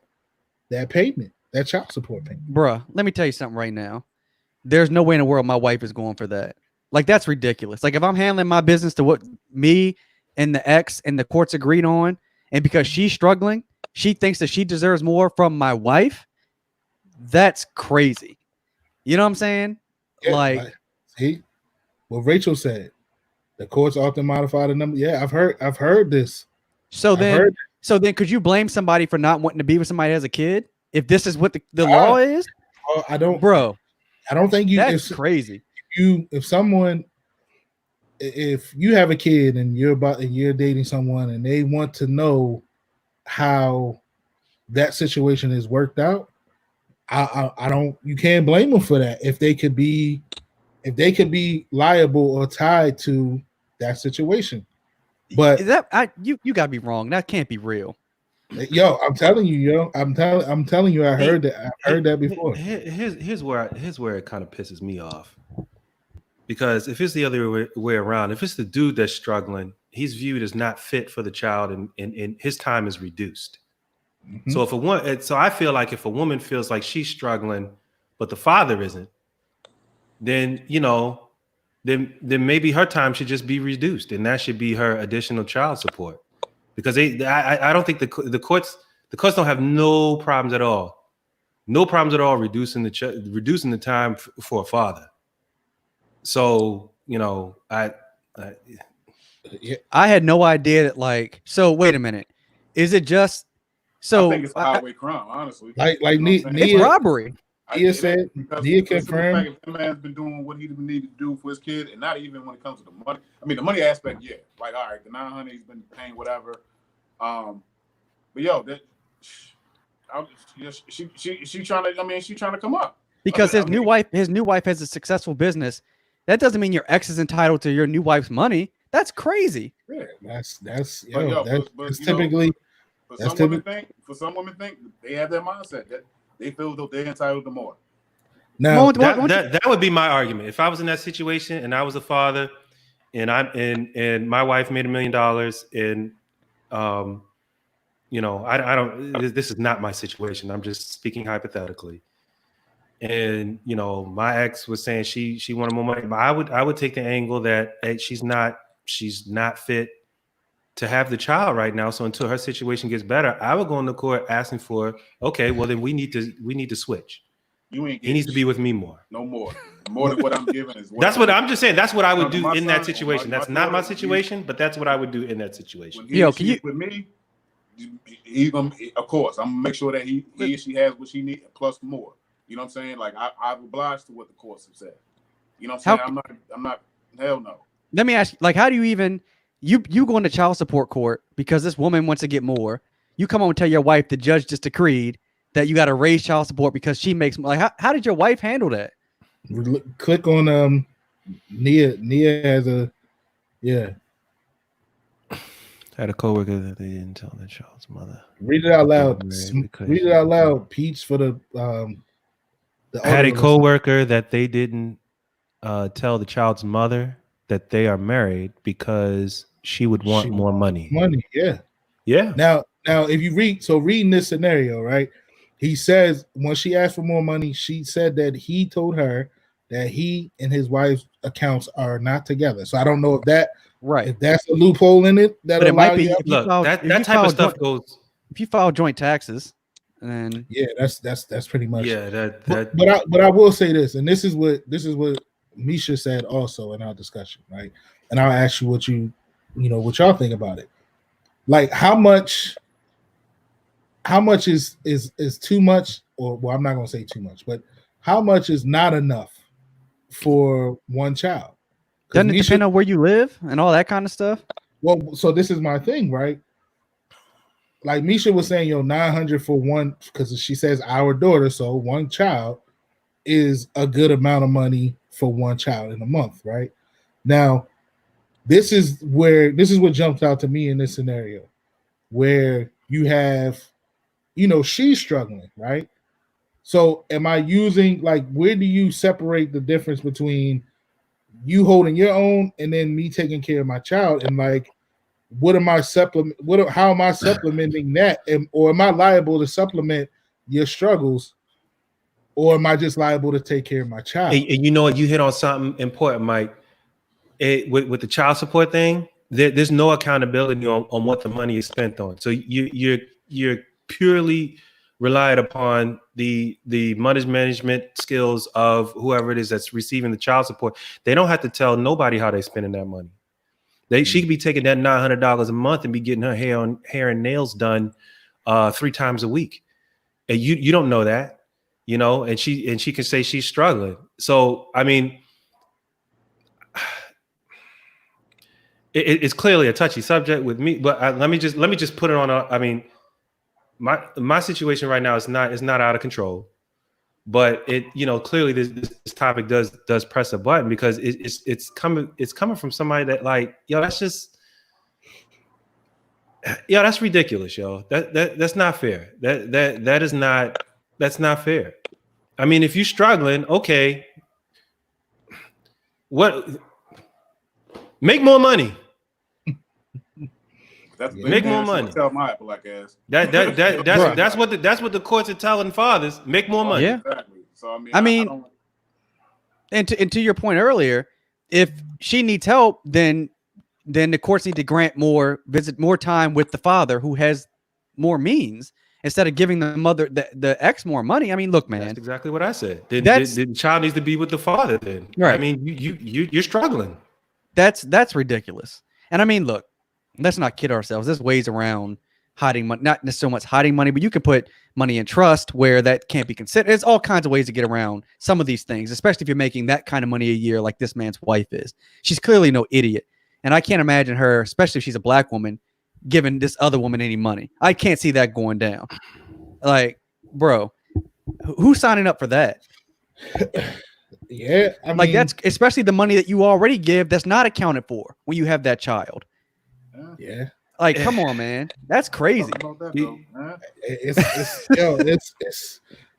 that payment. that child support payment. Bruh, let me tell you something right now. There's no way in the world my wife is going for that. Like, that's ridiculous. Like, if I'm handling my business to what me and the ex and the courts agreed on, and because she's struggling, she thinks that she deserves more from my wife, that's crazy. You know what I'm saying? Yeah, like, see what Rachel said. The courts often modify the number. Yeah, I've heard this. so I've then, heard- could you blame somebody for not wanting to be with somebody as a kid if this is what the law is? I don't, Bro, I don't think you. that's crazy. If you have a kid and you're dating someone and they want to know how that situation is worked out, I don't, you can't blame them for that. If they could be liable or tied to that situation. But Is that you gotta be wrong. That can't be real. yo, I'm telling you, I'm telling you, I heard that before. Here's where it kind of pisses me off. Because if it's the other way around, if it's the dude that's struggling, he's viewed as not fit for the child, and his time is reduced. Mm-hmm. So I feel like if a woman feels like she's struggling, but the father isn't, then then maybe her time should just be reduced, and that should be her additional child support. Because I don't think the courts don't have no problems at all reducing the time for a father. So I had no idea that. Like, so wait a minute, is it just so? I think it's a highway crime, honestly. Like It's robbery. Nia said, Nia confirmed. If the man's been doing what he needed to do for his kid, and not even when it comes to the money. I mean, the money aspect, yeah. Like, all right, the 900 he's been paying, whatever. But yo, she trying to. I mean, she trying to come up Because his new wife has a successful business. That doesn't mean your ex is entitled to your new wife's money. That's crazy. Yeah, that's typically. For that's some women think they have that mindset that they feel that they're entitled to more. Now that would be my argument. If I was in that situation and I was a father, and my wife made $1 million, and I don't. This is not my situation. I'm just speaking hypothetically. And my ex was saying she wanted more money, but I would take the angle that she's not fit to have the child right now. So until her situation gets better, I would go in the court asking for, okay, well then we need to switch. He needs to be with me more. No more than what I'm giving is. That's what I'm just saying. That's what I would do in that situation. That's not my situation, but that's what I would do in that situation. Can you with me? He's gonna, of course, I'm gonna make sure that he or she has what she needs plus more. You know what I'm saying? Like I've obliged to what the courts have said. You know what I'm saying? I'm not. Hell no. Let me ask you, like, how do you even you go into child support court because this woman wants to get more? You come home and tell your wife the judge just decreed that you got to raise child support because she makes like. How did your wife handle that? Click on Nia has a had a coworker that they didn't tell their child's mother. Read it out loud. Read it out loud, Peach, for the I had a coworker that they didn't tell the child's mother that they are married because she would want more money. Yeah. Now, if you reading this scenario, right? He says when she asked for more money, she said that he told her that he and his wife's accounts are not together. So I don't know if that's a loophole in it. That it might be. Look, that type of stuff goes. If you file joint taxes, then that's pretty much. Yeah, But I will say this, and this is what Misha said also in our discussion, right? And I'll ask you what y'all think about it. Like how much is too much, or well, I'm not gonna say too much, but how much is not enough for one child? Doesn't it depend on where you live and all that kind of stuff? Well, so this is my thing, right? Like Misha was saying, 900 for one, because she says our daughter, so one child is a good amount of money for one child in a month, right? Now, this is what jumps out to me in this scenario, where you have, she's struggling, right? So am I using, like, where do you separate the difference between you holding your own and then me taking care of my child? And like, how am I supplementing that? Or am I liable to supplement your struggles or am I just liable to take care of my child? And you know what? You hit on something important, Mike. With the child support thing, there's no accountability on what the money is spent on. So you're purely relied upon the money management skills of whoever it is that's receiving the child support. They don't have to tell nobody how they're spending that money. She could be taking that $900 a month and be getting her hair and nails done 3 times a week, and you don't know that, you know. And she can say she's struggling. So I mean, it's clearly a touchy subject with me. But let me just put it on. I mean, my situation right now is not out of control, but clearly this topic does press a button because it's coming from somebody that like, that's ridiculous, yo. That's not fair. That's not fair. I mean, if you're struggling, okay, make more money. Make more money. Tell my black ass. That's what the courts are telling fathers. Make more money. Yeah. Exactly. So I mean, and to your point earlier, if she needs help, then the courts need to grant more time with the father who has more means instead of giving the mother the ex more money. I mean, look, man, that's exactly what I said. The child needs to be with the father. Then, right? I mean, you're struggling. That's ridiculous. And I mean, look, let's not kid ourselves. There's ways around hiding money, not so much hiding money, but you can put money in trust where that can't be considered. There's all kinds of ways to get around some of these things, especially if you're making that kind of money a year like this man's wife is. She's clearly no idiot. And I can't imagine her, especially if she's a black woman, giving this other woman any money. I can't see that going down. Like, bro, who's signing up for that? Yeah, I mean, like that's especially the money that you already give that's not accounted for when you have that child. Yeah, like come on, man, that's crazy. It's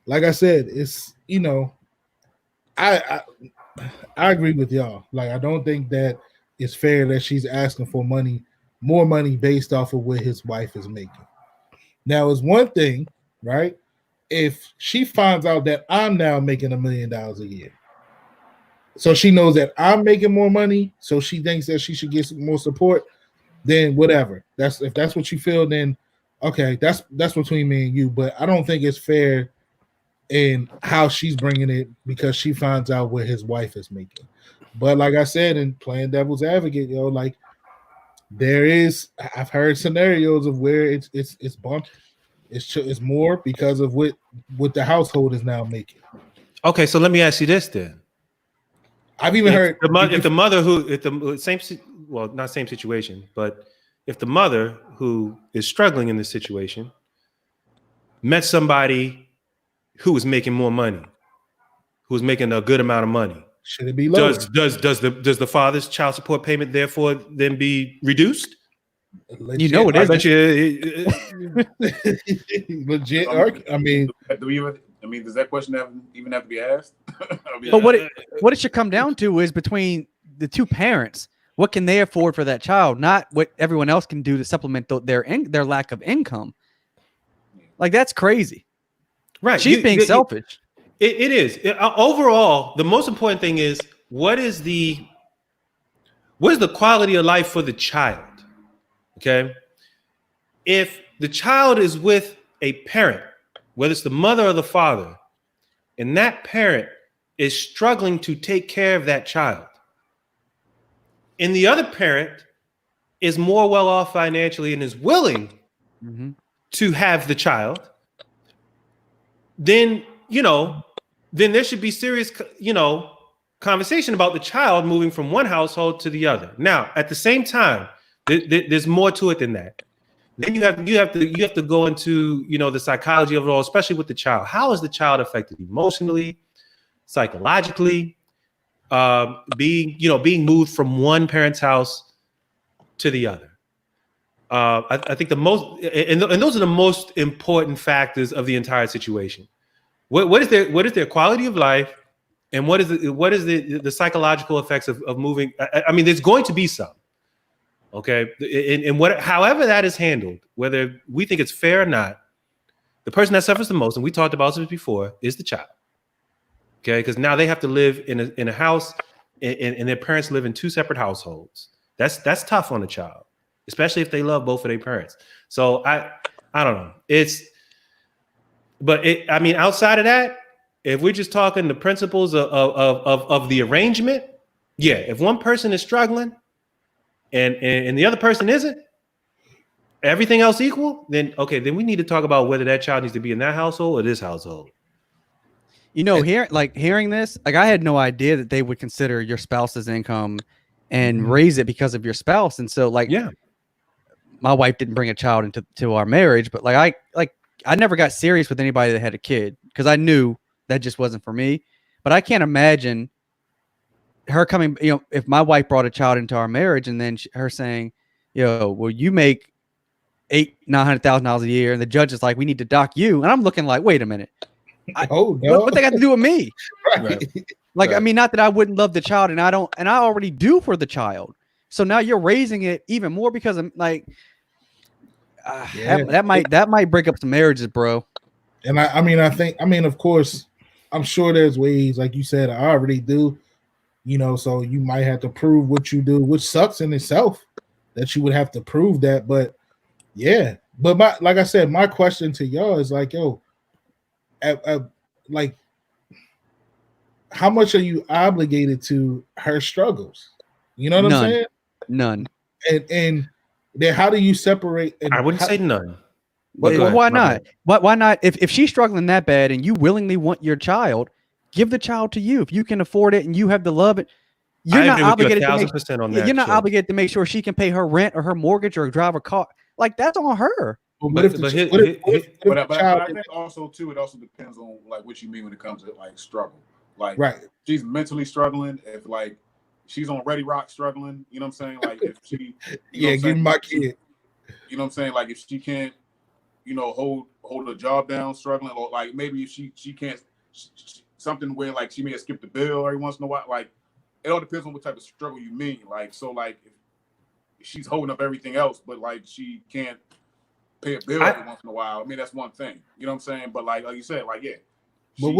like I said, it's I agree with y'all. Like, I don't think that it's fair that she's asking for more money based off of what his wife is making. Now, it's one thing, right? If she finds out that I'm now making $1 million a year, so she knows that I'm making more money, so she thinks that she should get some more support, then whatever. If that's what you feel, then okay, that's between me and you. But I don't think it's fair in how she's bringing it because she finds out what his wife is making. But like I said, in playing devil's advocate, like I've heard scenarios of where it's bumped. It's more because of what the household is now making. Okay, so let me ask you this then. I've even heard if the mother not same situation, but if the mother who is struggling in this situation met somebody who was making more money, who was making a good amount of money, should it be lower? Does the father's child support payment therefore then be reduced? Legit, you know it is. Legit. I mean, does that question even have to be asked? But what it should come down to is between the two parents, what can they afford for that child, not what everyone else can do to supplement their lack of income. Like, that's crazy. Right. She's being selfish. It is. Overall, the most important thing is what is the quality of life for the child? Okay. If the child is with a parent, whether it's the mother or the father, and that parent is struggling to take care of that child, and the other parent is more well off financially and is willing to have the child, then there should be serious, conversation about the child moving from one household to the other. Now, at the same time, there's more to it than that. Then you have to go into the psychology of it all, especially with the child. How is the child affected emotionally, psychologically, being moved from one parent's house to the other? I think the most, and those are the most important factors of the entire situation. What is their quality of life, and what is the psychological effects of moving? I mean, there's going to be some. Okay, and however that is handled, whether we think it's fair or not, the person that suffers the most, and we talked about this before, is the child. Okay, because now they have to live in a house, and their parents live in two separate households. That's tough on a child, especially if they love both of their parents. So I don't know. I mean, outside of that, if we're just talking the principles of the arrangement, yeah, if one person is struggling and the other person isn't, everything else equal, then okay, then we need to talk about whether that child needs to be in that household or this household. You know, hearing this, like I had no idea that they would consider your spouse's income and raise it because of your spouse. And so, like, Yeah, my wife didn't bring a child into our marriage, but I never got serious with anybody that had a kid because I knew that just wasn't for me. But I can't imagine her coming. You know, if my wife brought a child into our marriage and then her saying, "Yo, well, you make $900,000 a year," and the judge is like, "We need to dock you," and I'm looking like, "Wait a minute." What they got to do with me? Right. Like, I mean, not that I wouldn't love the child, and I already do for the child. So now you're raising it even more because I'm like, that might break up some marriages, bro. And I mean, of course, I'm sure there's ways, like you said, I already do, you know, so you might have to prove what you do, which sucks in itself that you would have to prove that. But yeah, but like I said, my question to y'all is like, yo, like, how much are you obligated to her struggles? You know what I'm saying? None. And then how do you separate? And I wouldn't say none. Well, why not? Why not? If she's struggling that bad and you willingly want your child, give the child to you. If you can afford it and you have the love, you're not obligated you're not obligated to make sure she can pay her rent or her mortgage or drive a car. Like, that's on her. But I think also too, it also depends on like what you mean when it comes to like struggle. Like, right, she's mentally struggling. If like she's on Ready Rock struggling, you know what I'm saying? Like if she, give me my kid. You know what I'm saying? Like if she can't, you know, hold a job down, struggling, or like maybe if she can't something where like she may have skipped a bill every once in a while. Like it all depends on what type of struggle you mean. Like so, like if she's holding up everything else, but like she can't pay a bill every once in a while. I mean, that's one thing. You know what I'm saying? But like you said, like yeah. All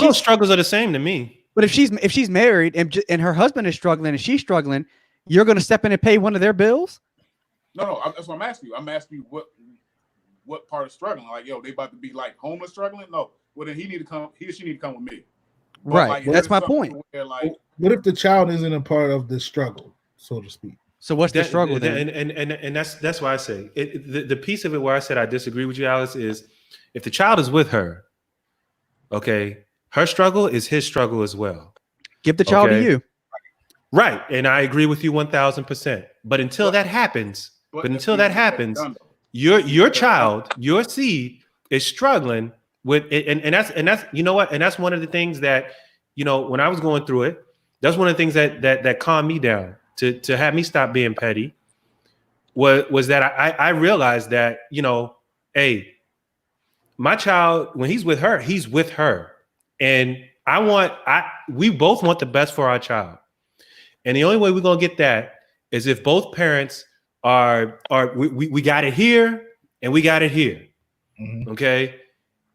those struggles are the same to me. But if she's married and her husband is struggling and she's struggling, you're going to step in and pay one of their bills? No, that's what I'm asking you. I'm asking you what part of struggling? Like, yo, they about to be like homeless struggling? No. Well, then he or she need to come with me. But right. Like, that's my point. Where, like, what if the child isn't a part of the struggle, so to speak? So what's the struggle then? And that's why I say the piece of it where I said I disagree with you, Alice, is if the child is with her, okay, her struggle is his struggle as well. Give the child to you. Right. And I agree with you 1000%. But until that happens, your child, your seed is struggling with it. And that's, you know what? And that's one of the things that, you know, when I was going through it, that's one of the things that calmed me down to have me stop being petty was that I realized that, you know, hey, my child, when he's with her. And we both want the best for our child. And the only way we're going to get that is if both parents we got it here and we got it here. Mm-hmm. Okay.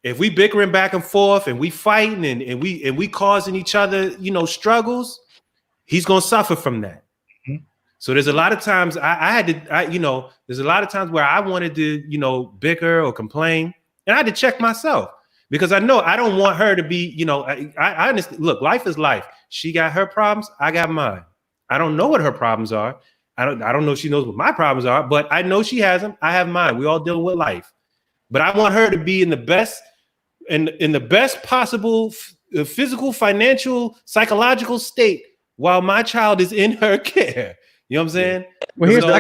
If we bickering back and forth and we fighting and we causing each other, you know, struggles, he's going to suffer from that. Mm-hmm. So there's a lot of times there's a lot of times where I wanted to, you know, bicker or complain, and I had to check myself because I know I don't want her to be, you know, I understand. Look, life is life. She got her problems. I got mine. I don't know what her problems are. I don't know if she knows what my problems are, but I know she has them. I have mine. We all dealing with life, but I want her to be in the best possible physical, financial, psychological state while my child is in her care. You know what I'm saying? Well,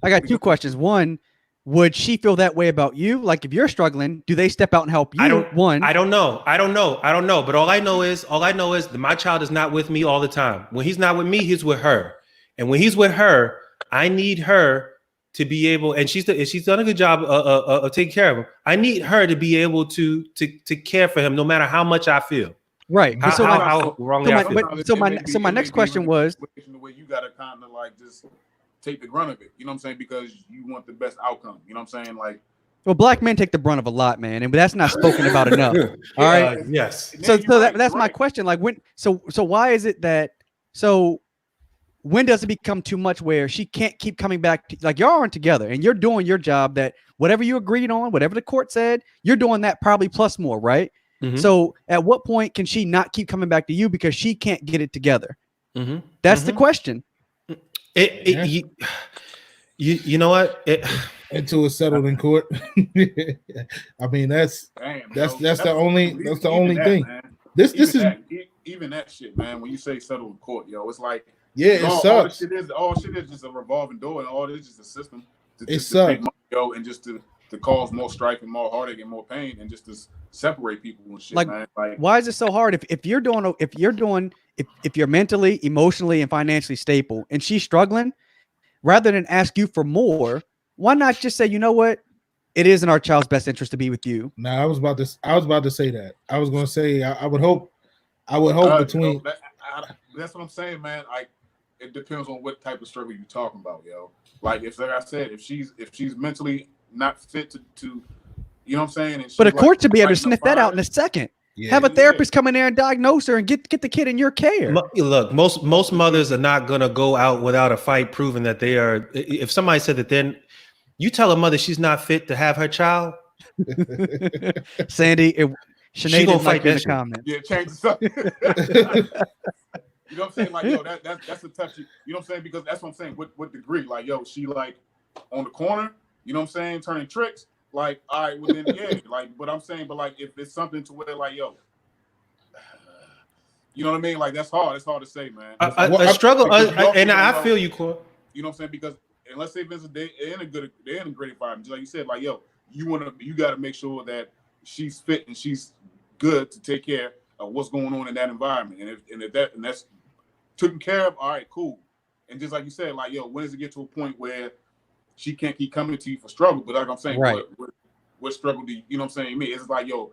I got two questions. One, would she feel that way about you? Like if you're struggling, do they step out and help you? I don't know. But all I know is that my child is not with me all the time. When he's not with me, he's with her. And when he's with her, I need her to be able, and she's done a good job of taking care of him. I need her to be able to care for him, no matter how much I feel. Right. How wrongly I feel. So my next question was, where you gotta kind of like just take the grunt of it. You know what I'm saying? Because you want the best outcome. You know what I'm saying? Like, Well, black men take the brunt of a lot, man, and that's not spoken about enough. All right. Yes. And So, then you're right, that's you're my right. question. Like, when? So why is it that? So when does it become too much where she can't keep coming back? Like, y'all aren't together, and you're doing your job. That whatever you agreed on, whatever the court said, you're doing that probably plus more, right? Mhm. So at what point can she not keep coming back to you because she can't get it together? Mhm. That's the question. Yeah. You know what? Until it's settled in court. I mean, that's Damn, that's yo. the only even that, thing. man. This Even is that, even that shit, man. When you say settle in court, yo, it's like yeah, it all sucks. shit is just a revolving door, and all this is just a system to It just to take sucks. money, yo, and just to cause more strife and more heartache and more pain, and just to separate people and shit, Like, man. Like, why is it so hard if you're mentally, emotionally, and financially stable, and she's struggling, rather than ask you for more, why not just say, you know what, it is in our child's best interest to be with you? Now I was about to say that. I was going to say I would hope between. yo, that's what I'm saying, man. Like, it depends on what type of struggle you're talking about, yo. Like, like I said, if she's mentally not fit to you know what I'm saying? And But a she's, court should be able to fighting sniff that out in a fires, second. Yeah, Have a therapist come in there and diagnose her and get the kid in your care. Look, most mothers are not gonna go out without a fight, proving that they are. If somebody said that, then you tell a mother she's not fit to have her child. Sandy, She Sinead gonna didn't fight like you in that the shit. comments. yeah, change the subject. You know what I'm saying? Like, yo, that's a touchy. You know what I'm saying? Because that's what I'm saying. What degree? Like, yo, she like on the corner. You know what I'm saying? Turning tricks. Like, all right, well then, yeah. Like, but I'm saying, but like, if it's something to where, like, yo, you know what I mean? Like, that's hard. It's hard to say, man. A struggle, Because you also and I don't feel know- you, Cor. You know what I'm saying? Because and let's say Vincent, they're in a great environment. Just like you said, like, yo, you got to make sure that she's fit and she's good to take care of what's going on in that environment. And that's taken care of, all right, cool. And just like you said, like, yo, when does it get to a point where she can't keep coming to you for struggle? But like I'm saying, Right. what struggle do you know what I'm saying? Me, it's like, yo,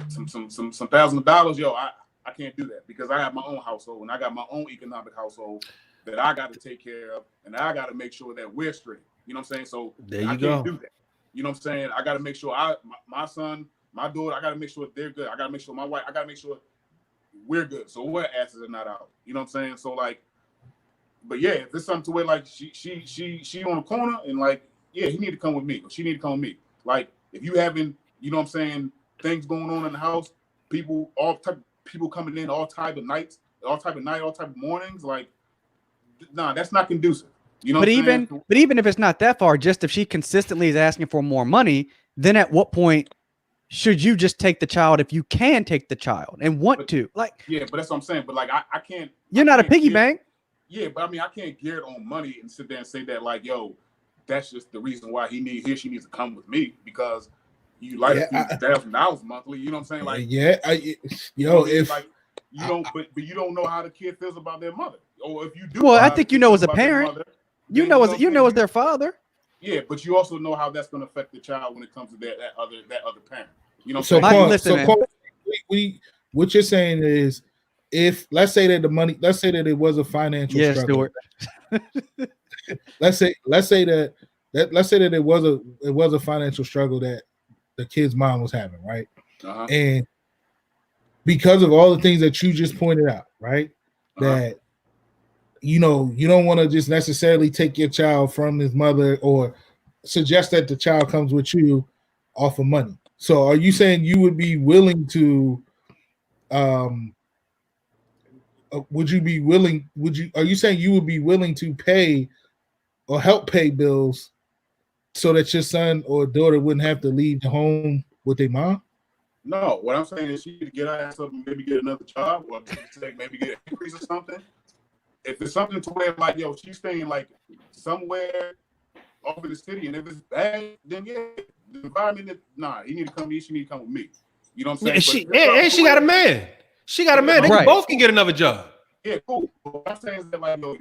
some $1,000, yo, I can't do that because I have my own household and I got my own economic household that I got to take care of, and I got to make sure that we're straight. You know what I'm saying? So There you I go. can't do that. You know what I'm saying? I got to make sure my son, my daughter, I got to make sure they're good. I got to make sure my wife, I got to make sure we're good. So we're asses are not out. You know what I'm saying? So like, but yeah, if it's something to where like she on the corner and like, yeah, he need to come with me or she need to come with me. Like if you having, you know what I'm saying, things going on in the house, people coming in all type of nights, all type of mornings, like, nah, that's not conducive. You know But what I'm saying? even if it's not that far, just if she consistently is asking for more money, then at what point should you just take the child if you can take the child and want to? Like, Yeah, but that's what I'm saying. But like I can't. you're I not a can't piggy get- bank. Yeah, but I mean I can't gear it on money and sit there and say that like, yo, that's just the reason why she needs to come with me because you like $1,000 monthly. You know what I'm saying? Like, if like you don't, but you don't know how the kid feels about their mother, or if you do. Well, know I how think the you kid know feels as a about their parent, mother, You then know what as I'm you know saying? as their father. Yeah, but you also know how that's going to affect the child when it comes to that other parent. You know what So, I'm saying? Quan, listen, man. what you're saying is, if let's say that it was a financial Yes, struggle. Stuart. Let's say that it was a financial struggle that the kid's mom was having, right? Uh-huh. And because of all the things that you just pointed out, right? That you don't want to just necessarily take your child from his mother or suggest that the child comes with you off of money. So are you saying you would be willing to are you saying you would be willing to pay or help pay bills so that your son or daughter wouldn't have to leave the home with their mom? No, what I'm saying is she need to get her ass up and maybe get another job or maybe get an increase or something. If it's something to where like, yo, she's staying like somewhere over the city, and if it's bad, then yeah, the environment. She need to come with me. You know what I'm Yeah, saying? she got a man. She got a man. They Right. both can get another job. Yeah, cool. But what I'm saying is that like, yo,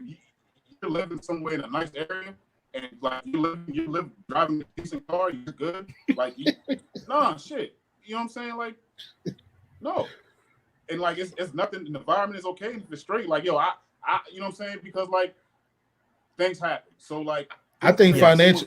you're living somewhere in a nice area, and like you live driving a decent car, you're good. Like, shit. You know what I'm saying? Like, no. And like, it's nothing. The environment is okay. If it's straight, like, yo, I you know what I'm saying? Because like, things happen. So like, I think financially,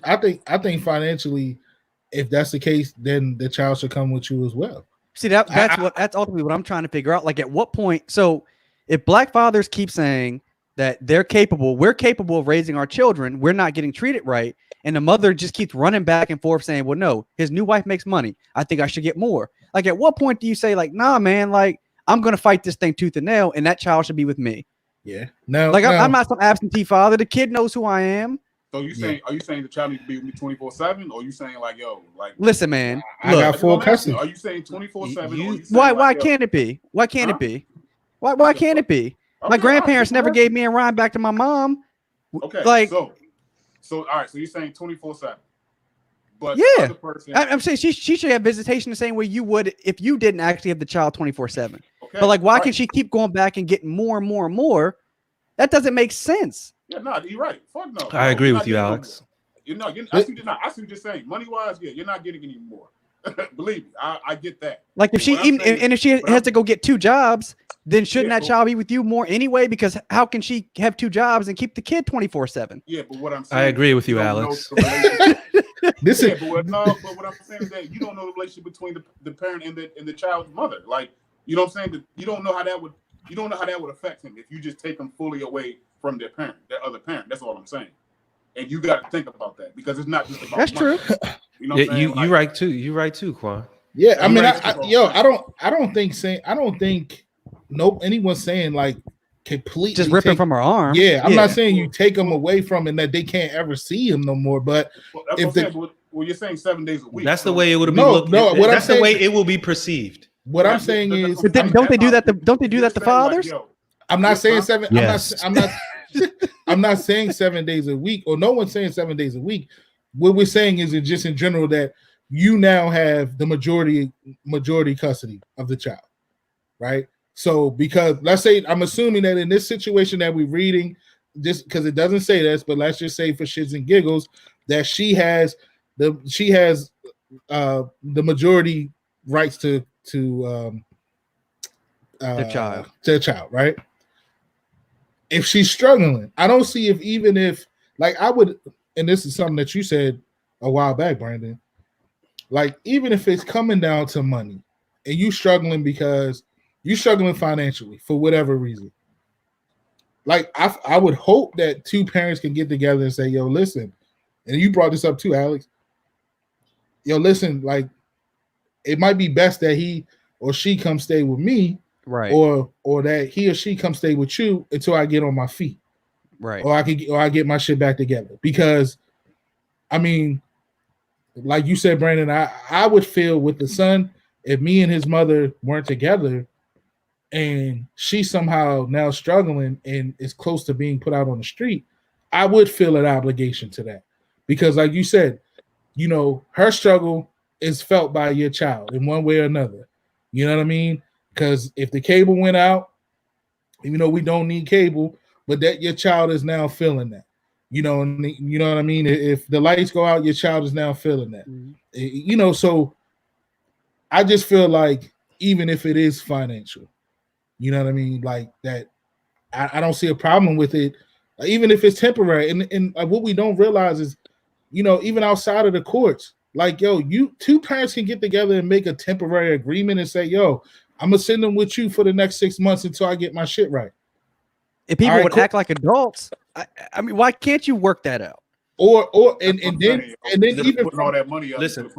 if that's the case, then the child should come with you as well. See, that's ultimately what I'm trying to figure out. Like, at what point? So, if black fathers keep saying that we're capable of raising our children, we're not getting treated right, and the mother just keeps running back and forth saying, "Well, no, his new wife makes money. I think I should get more." Like, at what point do you say, like, "Nah, man, like, I'm gonna fight this thing tooth and nail, and that child should be with me"? Yeah. No, Like, I'm not some absentee father. The kid knows who I am. So you saying, are you saying the child needs to be with me 24/7, or are you saying like, yo, like, Listen, man. I Look, got full custody. Are you saying 24/7? why can't it be? Why can't it be? Why can't it be? My grandparents never gave me a ride back to my mom. Okay, like, so all right, so you're saying 24/7, but yeah, the other person, I'm saying she should have visitation the same way you would if you didn't actually have the child 24/7. okay, But like, why right. can she keep going back and getting more and more and more? That doesn't make sense. Yeah, no, you're right. Fuck no. I agree You're with not you, getting no Alex. more. You're not getting. I see what you're saying. Money wise, yeah, you're not getting any more. Believe me, I get that. Like, if she What I'm even saying- and if she what has I'm- to go get 2 jobs, then shouldn't Yeah, that child be with you more anyway? Because how can she have 2 jobs and keep the kid 24/7? Yeah, but what I'm saying, I agree with you, don't know Alex. the relationship. This Yeah, is but what I'm saying is that you don't know the relationship between the parent and the child's mother. Like, you know what I'm saying? That you don't know how that would affect him if you just take him fully away from their other parent. That's all I'm saying. And you got to think about that because it's not just about That's money. true. You know what I'm saying? You right too. You right too, Quan. yeah. I You're mean, right. I don't think anyone's saying like completely Just ripping take- from her arm. Yeah, I'm not saying you take them away from and that they can't ever see him no more. But Well, that's if what I'm saying. Well, you're saying 7 days a week. That's the so- way it would be. No, looked. no, what I'm That's the saying- way it will be perceived. what I'm Yeah, saying but is, that's But then, I'm- don't they do that? Don't they do You're that to saying, like, fathers? yo, I'm not saying Huh? 7. Yes. I'm not. I'm not saying 7 days a week, or no one's saying 7 days a week. What we're saying is just in general that you now have the majority custody of the child, right? So because let's say I'm assuming that in this situation that we're reading, just because it doesn't say this, but let's just say for shits and giggles that she has the majority rights to the child, right? If she's struggling, I don't see if I would, and this is something that you said a while back, Brandon, like even if it's coming down to money and you struggling because you struggling financially for whatever reason, like I would hope that 2 parents can get together and say, yo, listen, and you brought this up too, Alex, yo, listen, like it might be best that he or she come stay with me, Right. or that he or she come stay with you until I get on my feet, Right. or I get my shit back together. Because, I mean, like you said, Brandon, I would feel with the son if me and his mother weren't together, and she's somehow now struggling and is close to being put out on the street, I would feel an obligation to that. Because, like you said, you know, her struggle is felt by your child in one way or another. You know what I mean? Because if the cable went out, even though we don't need cable, but that your child is now feeling that. You know what I mean? If the lights go out, your child is now feeling that. Mhm. You know, so I just feel like even if it is financial, you know what I mean? Like that, I don't see a problem with it, even if it's temporary. And what we don't realize is, you know, even outside of the courts, like, yo, 2 parents can get together and make a temporary agreement and say, yo, I'm gonna send them with you for the next 6 months until I get my shit right. If people All right, would cool. act like adults, I mean, why can't you work that out? And then even putting all that money up. Listen.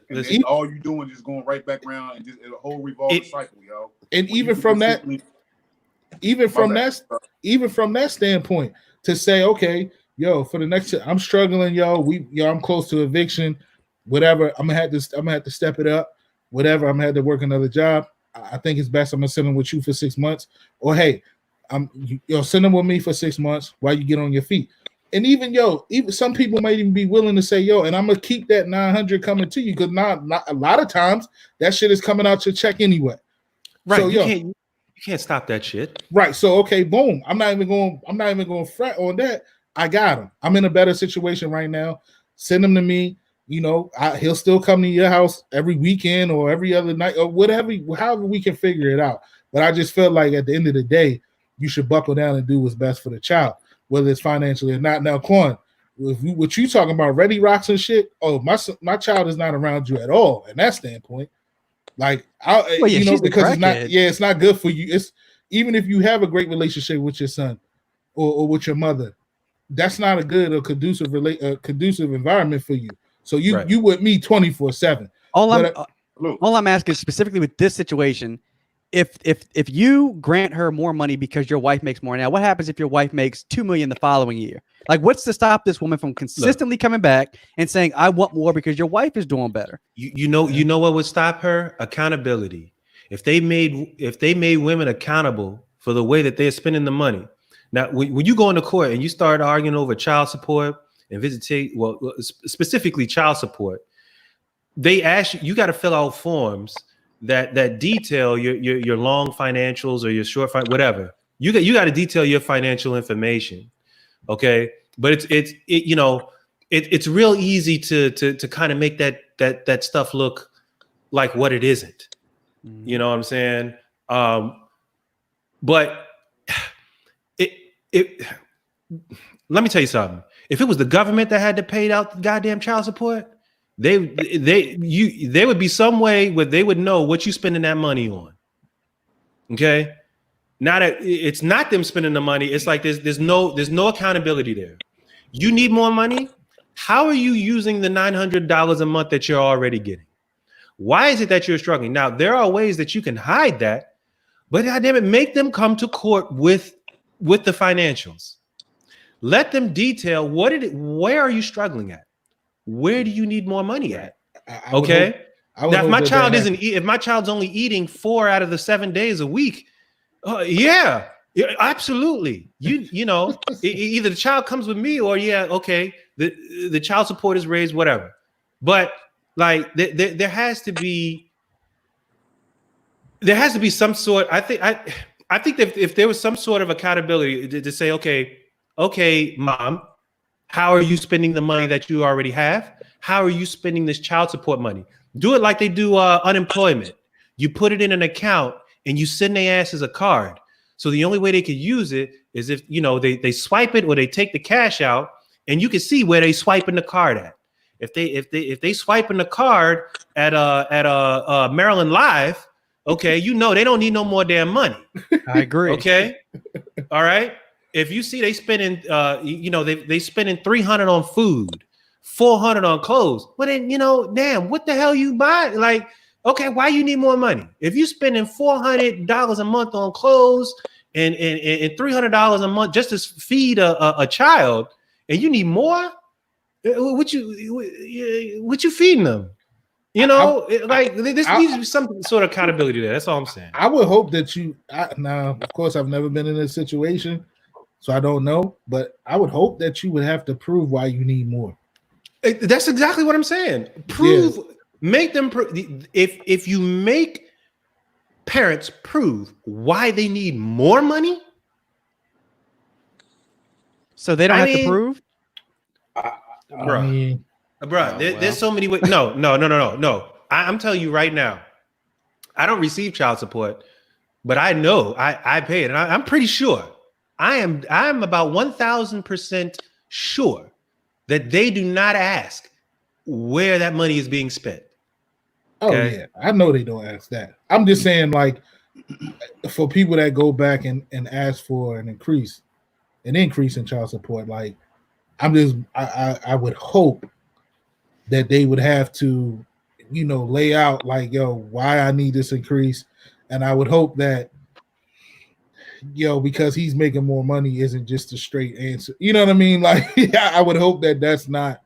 And then all you doing is going right back around and just a whole revolving cycle, yo. and even from that standpoint, to say, okay, yo, for the next, I'm struggling, yo, I'm close to eviction, whatever. I'm gonna have to step it up, whatever. I'm gonna have to work another job. I think it's best I'm gonna send them with you for 6 months, or hey, send them with me for 6 months while you get on your feet. And even some people might even be willing to say, yo, and I'm gonna keep that 900 coming to you, because not a lot of times that shit is coming out your check anyway. Right. So, You can't stop that shit. Right. So okay, boom. I'm not even going to fret on that. I got him. I'm in a better situation right now. Send him to me. You know, he'll still come to your house every weekend or every other night or whatever, however we can figure it out. But I just feel like at the end of the day, you should buckle down and do what's best for the child, whether it's financially or not. Now, Quan, what you talking about, Ready Rocks and shit. Oh, my child is not around you at all. In that standpoint, like Well, yeah, you know, she's a because it's not. crackhead. Yeah, it's not good for you. It's even if you have a great relationship with your son or with your mother, that's not a good or conducive environment for you. So Right. you with me 24/7. All I'm But Look, all I'm asking specifically with this situation, if you grant her more money because your wife makes more now, what happens if your wife makes $2 million the following year? Like, what's to stop this woman from consistently coming back and saying, "I want more" because your wife is doing better? You know what would stop her? Accountability. If they made women accountable for the way that they're spending the money. Now, when you go into court and you start arguing over child support and specifically child support, they ask you got to fill out forms that detail your long financials or your short whatever. You got to detail your financial information. Okay, but it's real easy to kind of make that stuff look like what it isn't. You know what I'm saying? But let me tell you something. If it was the government that had to pay out the goddamn child support, there would be some way where they would know what you spending that money on. Okay. Now that it's not them spending the money, it's like there's no accountability there. You need more money. How are you using the $900 a month that you're already getting? Why is it that you're struggling? Now, there are ways that you can hide that, but goddamn it, make them come to court with the financials. Let them detail where are you struggling at? Where do you need more money at? Okay. Now, if my child if my child's only eating 4 out of the 7 days a week, yeah, absolutely. You know, either the child comes with me or okay, the child support is raised, whatever. But like there has to be some sort. I think that if there was some sort of accountability to say, okay, mom, how are you spending the money that you already have? How are you spending this child support money? Do it like they do unemployment. You put it in an account and you send their asses a card. So the only way they could use it is if they swipe it or they take the cash out, and you can see where they swiping the card at. If they swiping the card at Maryland Live, okay, they don't need no more damn money. I agree. Okay, all right. If you see they spending, they spending $300 on food, $400 on clothes. But then, damn, what the hell you buy? Like, okay, why you need more money? If you spending $400 a month on clothes and $300 a month just to feed a child, and you need more, what you feeding them? There needs to be some sort of accountability there. That's all I'm saying. I would hope that now, of course, I've never been in this situation, so I don't know, but I would hope that you would have to prove why you need more. That's exactly what I'm saying. Prove, make them if you make parents prove why they need more money, so they don't have to prove. Bro, there's so many ways. No. I'm telling you right now, I don't receive child support, but I know I pay it, and I'm pretty sure. I'm about 1,000% sure that they do not ask where that money is being spent. Okay? Oh yeah, I know they don't ask that. I'm just saying, like, for people that go back and ask for an increase in child support, like, I would hope that they would have to, lay out like, why I need this increase, and I would hope that, because he's making more money isn't just a straight answer. You know what I mean? Like, I would hope that that's not,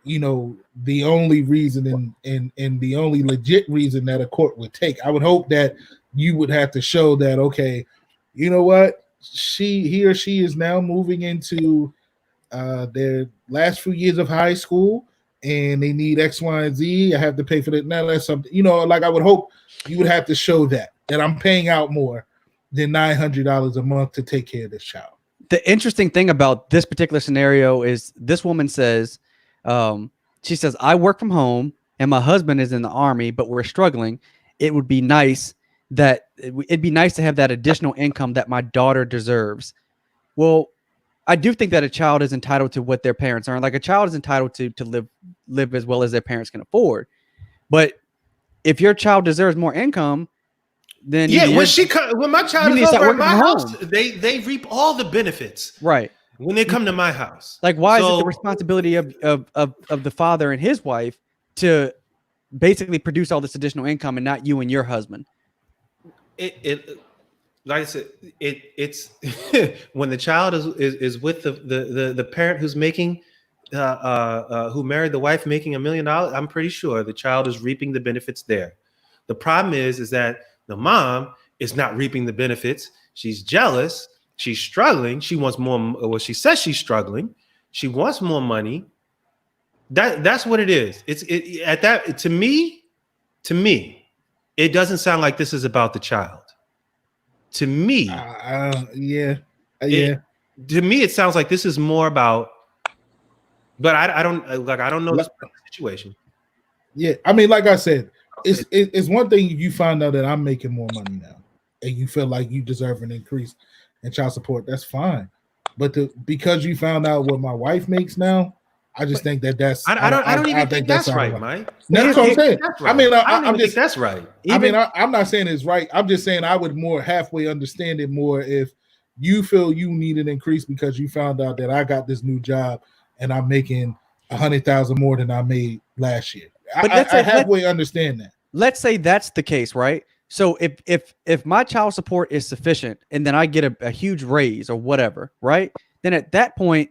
the only reason and the only legit reason that a court would take. I would hope that you would have to show that, okay, you know what? He or she is now moving into their last few years of high school and they need X, Y, and Z. I have to pay for that. Now that's something, like I would hope you would have to show that I'm paying out more than $900 a month to take care of this child. The interesting thing about this particular scenario is this woman says, she says, I work from home and my husband is in the Army, but we're struggling. It'd be nice to have that additional income that my daughter deserves. Well, I do think that a child is entitled to what their parents earn. Like a child is entitled to live as well as their parents can afford. But if your child deserves more income, then Yeah, you when my you child need is to start over at working my from house, home. they reap all the benefits right. when they come to my house. Like, why is it So the responsibility of the father and his wife to basically produce all this additional income and not you and your husband? it like I said, it's when the child is with the parent who's making who married the wife making $1 million, I'm pretty sure the child is reaping the benefits there. The problem is that the mom is not reaping the benefits. She's jealous. She's struggling. She wants more. Well, she says she's struggling. She wants more money. That's what it is. At that to me, it doesn't sound like this is about the child. To me, yeah. To me, it sounds like this is more about. But I don't know this situation. Yeah, I mean, like I said, it's one thing if you find out that I'm making more money now, and you feel like you deserve an increase in child support. That's fine, but because you found out what my wife makes now, I just think that's. I don't even think that's right, Mike. That's what I'm saying. Right. I mean, I don't I'm even think that's right. I'm not saying it's right. I'm just saying I would more halfway understand it more if you feel you need an increase because you found out that I got this new job and I'm making 100,000 more than I made last year. But I halfway understand that. Let's say that's the case, right? So if my child support is sufficient and then I get a huge raise or whatever, right? Then at that point,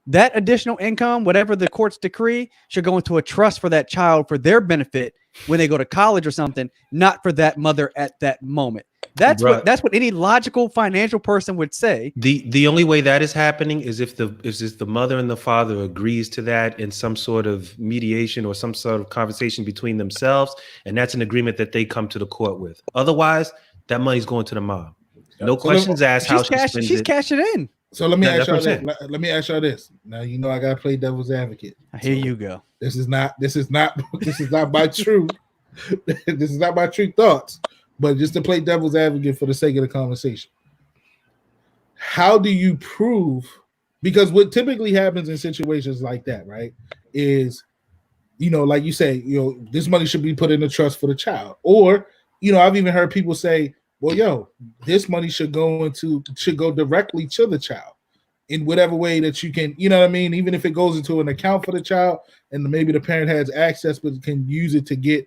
that additional income, whatever the courts decree, should go into a trust for that child for their benefit when they go to college or something, not for that mother at that moment. That's what any logical financial person would say. The only way that is happening is if the mother and the father agrees to that in some sort of mediation or some sort of conversation between themselves, and that's an agreement that they come to the court with. Otherwise, that money's going to the mom. No questions asked how she spends it. She's cashing in. So let me ask y'all this. Let me ask y'all this. Now you know I gotta play devil's advocate. Here you go. This is not my true. This is not my true thoughts. But just to play devil's advocate for the sake of the conversation, how do you prove? Because what typically happens in situations like that, right, is, like you say, this money should be put in a trust for the child. Or, I've even heard people say, well, this money should go directly to the child in whatever way that you can, you know what I mean? Even if it goes into an account for the child and maybe the parent has access, but can use it to get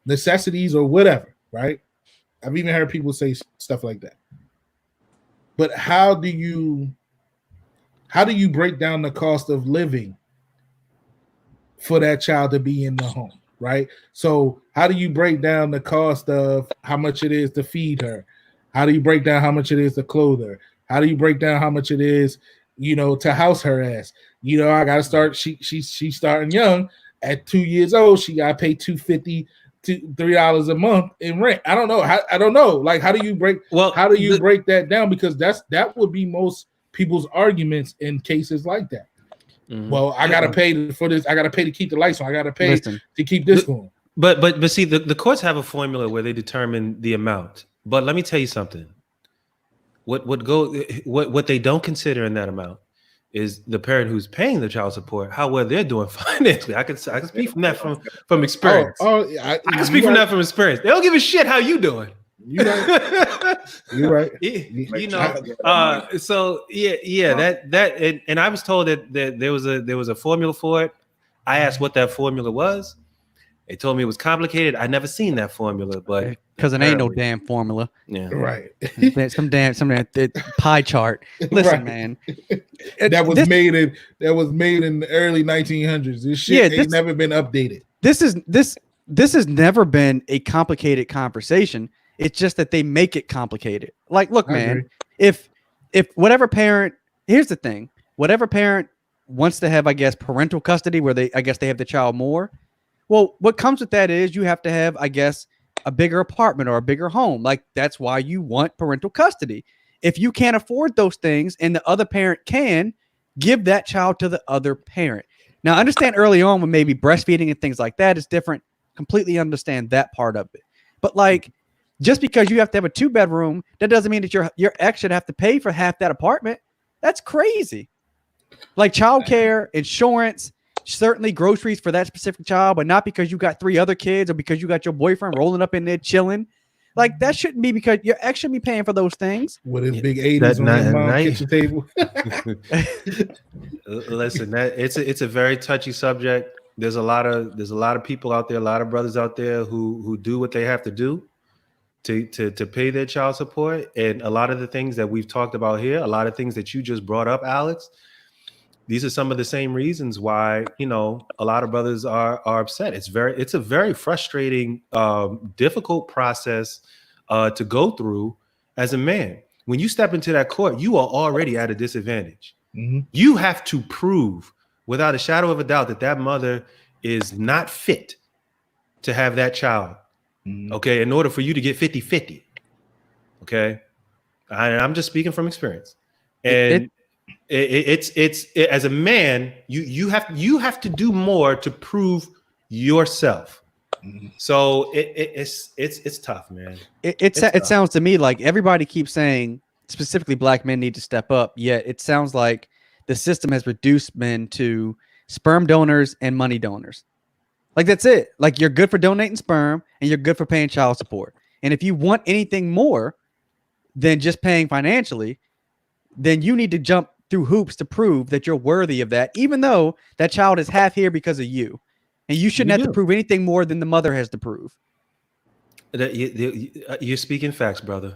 necessities or whatever, right? I've even heard people say stuff like that. But how do you break down the cost of living for that child to be in the home, right? So how do you break down the cost of how much it is to feed her? How do you break down how much it is to clothe her? How do you break down how much it is, to house her ass? I got to start. She's starting young. At 2 years old, she got to pay $250 to $3 a month in rent. I don't know. I don't know. Like, how do you break that down? Because that would be most people's arguments in cases like that. Mm-hmm. Well, I gotta pay for this. I gotta pay to keep the lights on. I gotta pay to keep this going. But see, the courts have a formula where they determine the amount. But let me tell you something. What they don't consider in that amount is the parent who's paying the child support, how well they're doing financially. I can speak from that from experience. I can speak from that from experience. They don't give a shit how you doing. You're right. You're right. So that and I was told that there was a formula for it. I asked what that formula was. They told me it was complicated. I never seen that formula, but because it ain't no damn formula. Yeah, right. some damn pie chart. Listen, man, that was made in the early 1900s. This shit ain't never been updated. This has never been a complicated conversation. It's just that they make it complicated. Like, look, man, if whatever parent, here's the thing, whatever parent wants to have, I guess, parental custody where they have the child more. Well, what comes with that is you have to have, I guess, a bigger apartment or a bigger home. Like, that's why you want parental custody. If you can't afford those things and the other parent can, give that child to the other parent. Now, understand early on when maybe breastfeeding and things like that is different. Completely understand that part of it. But like, just because you have to have a 2-bedroom, that doesn't mean that your ex should have to pay for half that apartment. That's crazy. Like childcare, insurance, certainly groceries for that specific child, but not because you got 3 other kids or because you got your boyfriend rolling up in there chilling. Like that shouldn't be because you're actually be paying for those things. With his big 80s on your mom's kitchen table. Listen, it's a very touchy subject. There's a lot of people out there, a lot of brothers out there who do what they have to do to pay their child support. And a lot of the things that we've talked about here, a lot of things that you just brought up, Alex, these are some of the same reasons why, you know, a lot of brothers are upset. It's a very frustrating, difficult process to go through as a man. When you step into that court, you are already at a disadvantage. Mm-hmm. You have to prove without a shadow of a doubt that mother is not fit to have that child. Mm-hmm. Okay. In order for you to get 50-50. Okay. I'm just speaking from experience. And it's as a man, you have to do more to prove yourself. Mm-hmm. So it's tough, man. It sounds to me like everybody keeps saying specifically black men need to step up, yet it sounds like the system has reduced men to sperm donors and money donors. Like that's it. Like you're good for donating sperm and you're good for paying child support. And if you want anything more than just paying financially, then you need to jump through hoops to prove that you're worthy of that, even though that child is half here because of you. And you shouldn't have to prove anything more than the mother has to prove. You're speaking facts, brother.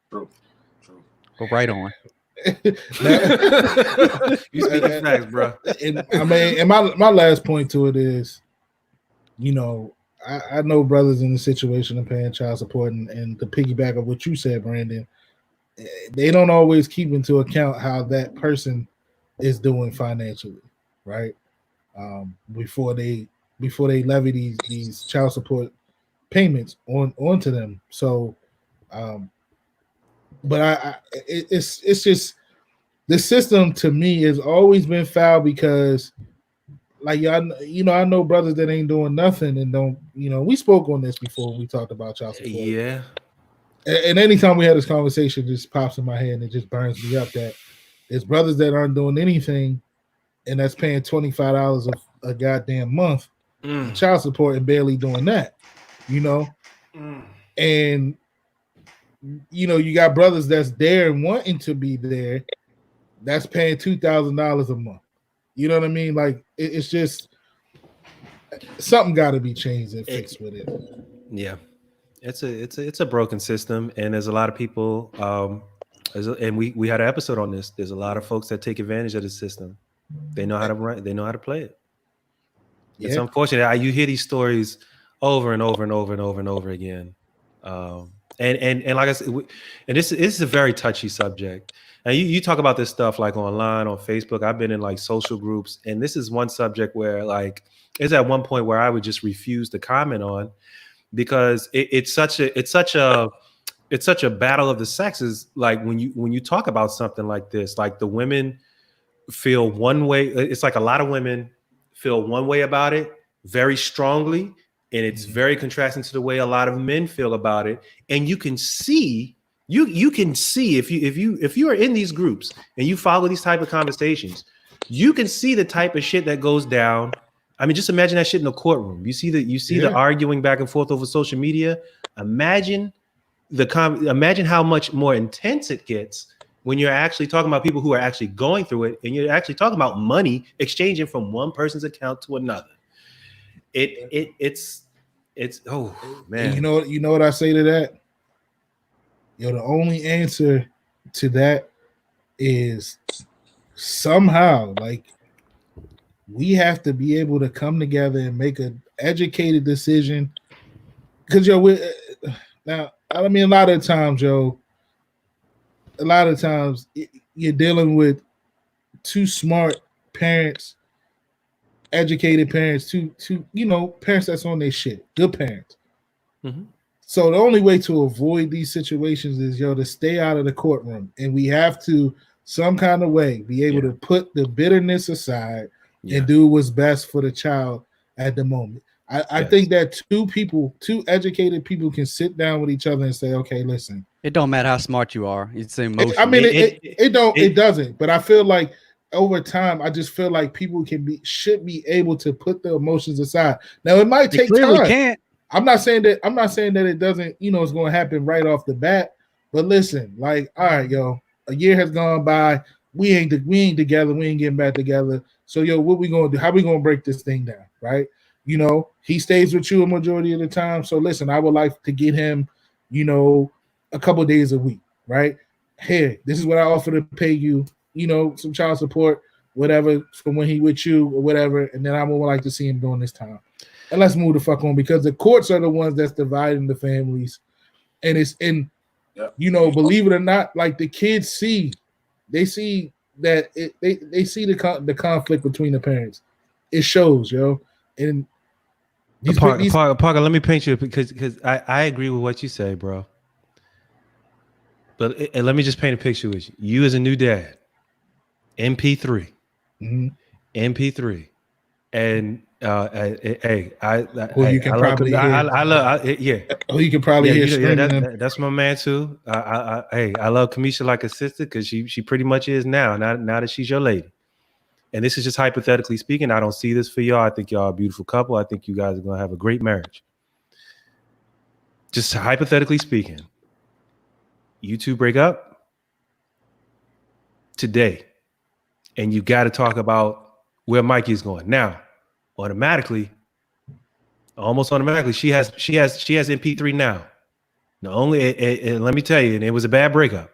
True. Go right on. You speaking facts, bro. And I mean, and my last point to it is, you know, I know brothers in the situation of paying child support, and to piggyback of what you said, Brandon, they don't always keep into account how that person is doing financially, right? Before they levy these child support payments onto them. So, but it's just the system to me has always been foul because, like y'all, you know, I know brothers that ain't doing nothing and don't, you know, we spoke on this before when we talked about child support. Yeah. And anytime we had this conversation, it just pops in my head and it just burns me up that there's brothers that aren't doing anything and that's paying $25 a goddamn month in child support and barely doing that, you know? And, you know, you got brothers that's there and wanting to be there that's paying $2,000 a month. You know what I mean? Like, it's just something got to be changed and fixed with it. Yeah. It's a broken system, and there's a lot of people. And we had an episode on this. There's a lot of folks that take advantage of the system. They know how to run. They know how to play it. It's unfortunate. You hear these stories over and over and over and over and over again. And like I said, and this is a very touchy subject. And you talk about this stuff like online on Facebook. I've been in like social groups, and this is one subject where like it's at one point where I would just refuse to comment on. Because it's such a battle of the sexes. Like when you talk about something like this, like the women feel one way. It's like a lot of women feel one way about it very strongly, and it's very contrasting to the way a lot of men feel about it. And you can see if you are in these groups and you follow these type of conversations, you can see the type of shit that goes down. I mean, just imagine that shit in a courtroom. You see the arguing back and forth over social media. Imagine how much more intense it gets when you're actually talking about people who are actually going through it, and you're actually talking about money exchanging from one person's account to another. It's oh man. And you know what I say to that? Yo, the only answer to that is somehow like we have to be able to come together and make an educated decision. Because now, I mean, a lot of times you're dealing with two smart parents, educated parents, two parents that's on their shit, good parents. Mm-hmm. So the only way to avoid these situations is to stay out of the courtroom, and we have to some kind of way be able to put the bitterness aside. And do what's best for the child at the moment. I think that two educated people can sit down with each other and say, okay, listen. It don't matter how smart you are. It's emotional. I mean, it doesn't. But I feel like over time, I just feel like people should be able to put the emotions aside. Now it might They take clearly time. can't. I'm not saying that it doesn't, it's going to happen right off the bat. But listen, like, all right, yo, a year has gone by. We ain't together. We ain't getting back together. So, yo, what we going to do? How we going to break this thing down, right? He stays with you a majority of the time. So, listen, I would like to get him, a couple days a week, right? Here, this is what I offer to pay you, some child support, whatever, from when he with you or whatever. And then I would like to see him during this time. And let's move the fuck on, because the courts are the ones that's dividing the families. And it's in, believe it or not, like the kids see that they see the conflict between the parents. It shows, yo. And Parker, let me paint you, because I agree with what you say, bro. But let me just paint a picture with you. You as a new dad, MP3, MP3, and hey, you can probably hear. Oh, you can probably hear. That's my man too. I love Kamisha like a sister, because she pretty much is now that she's your lady. And this is just hypothetically speaking. I don't see this for y'all. I think y'all are a beautiful couple. I think you guys are gonna have a great marriage. Just hypothetically speaking, you two break up today, and you got to talk about where Mikey's going now. Almost automatically, she has MP3 now. The only, and let me tell you, and it was a bad breakup.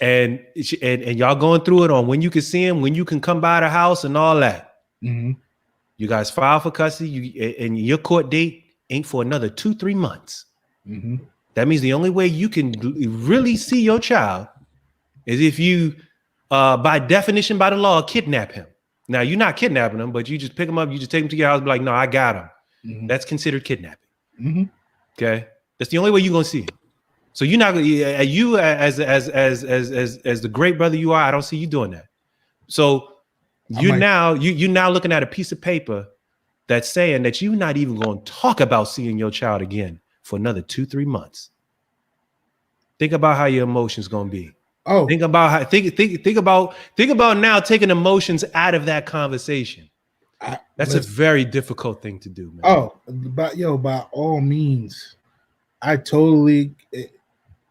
And y'all going through it on when you can see him, when you can come by the house, and all that. Mm-hmm. You guys file for custody, and your court date ain't for another 2-3 months. Mm-hmm. That means the only way you can really see your child is if you, by definition, by the law, kidnap him. Now, you're not kidnapping him, but you just pick him up, you just take him to your house, and be like, no, I got him. Mm-hmm. That's considered kidnapping. Mm-hmm. Okay, that's the only way you're gonna see him. So you're not you as the great brother you are. I don't see you doing that. So you're now looking at a piece of paper that's saying that you're not even going to talk about seeing your child again for another 2-3 months. Think about how your emotions gonna be. Oh, think about now taking emotions out of that conversation. That's a very difficult thing to do, man. Oh, by all means, I totally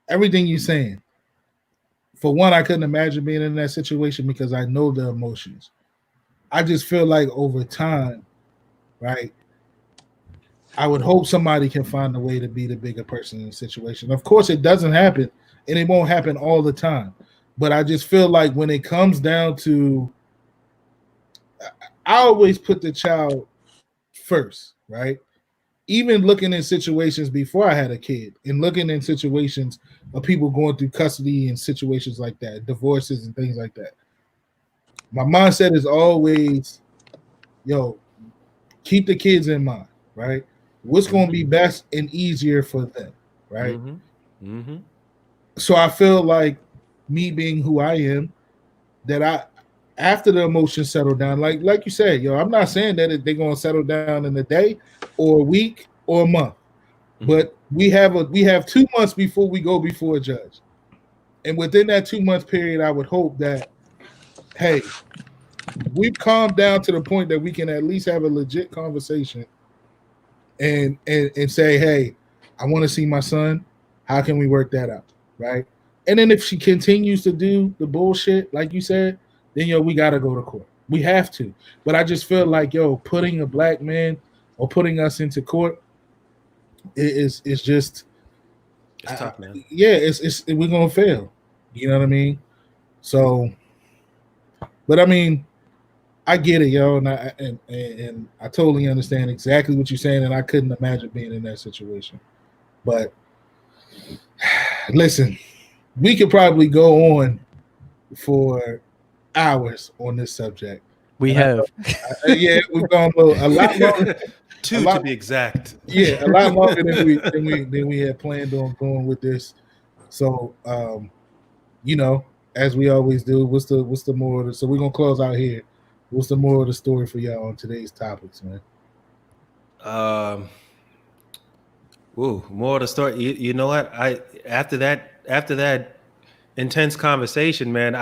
everything you're saying. For one, I couldn't imagine being in that situation because I know the emotions. I just feel like over time, right? I would hope somebody can find a way to be the bigger person in the situation. Of course, it doesn't happen, and it won't happen all the time. But I just feel like when it comes down to, I always put the child first, right? Even looking in situations before I had a kid, and looking in situations of people going through custody and situations like that, divorces and things like that. My mindset is always, keep the kids in mind, right? What's going to be best and easier for them, right? Mm-hmm. Mm-hmm. So I feel like me being who I am, that after the emotions settle down, like you said, I'm not saying that they're going to settle down in a day or a week or a month, but we have 2 months before we go before a judge, and within that 2 month period, I would hope that, hey, we've calmed down to the point that we can at least have a legit conversation and say, hey, I want to see my son. How can we work that out, right? And then if she continues to do the bullshit, like you said, then we got to go to court. We have to. But I just feel like putting a black man or putting us into court is just, it's tough, man. It's we're gonna fail. You know what I mean? So, but I mean, I get it, and I totally understand exactly what you're saying, and I couldn't imagine being in that situation. But listen, we could probably go on for hours on this subject. We have. We've gone a lot longer. To be exact. Yeah, a lot longer than we had planned on going with this. So, as we always do, what's the moral? So we're gonna close out here. What's the moral of the story for y'all on today's topics, man? Moral of the story. You know what? After that, intense conversation, man.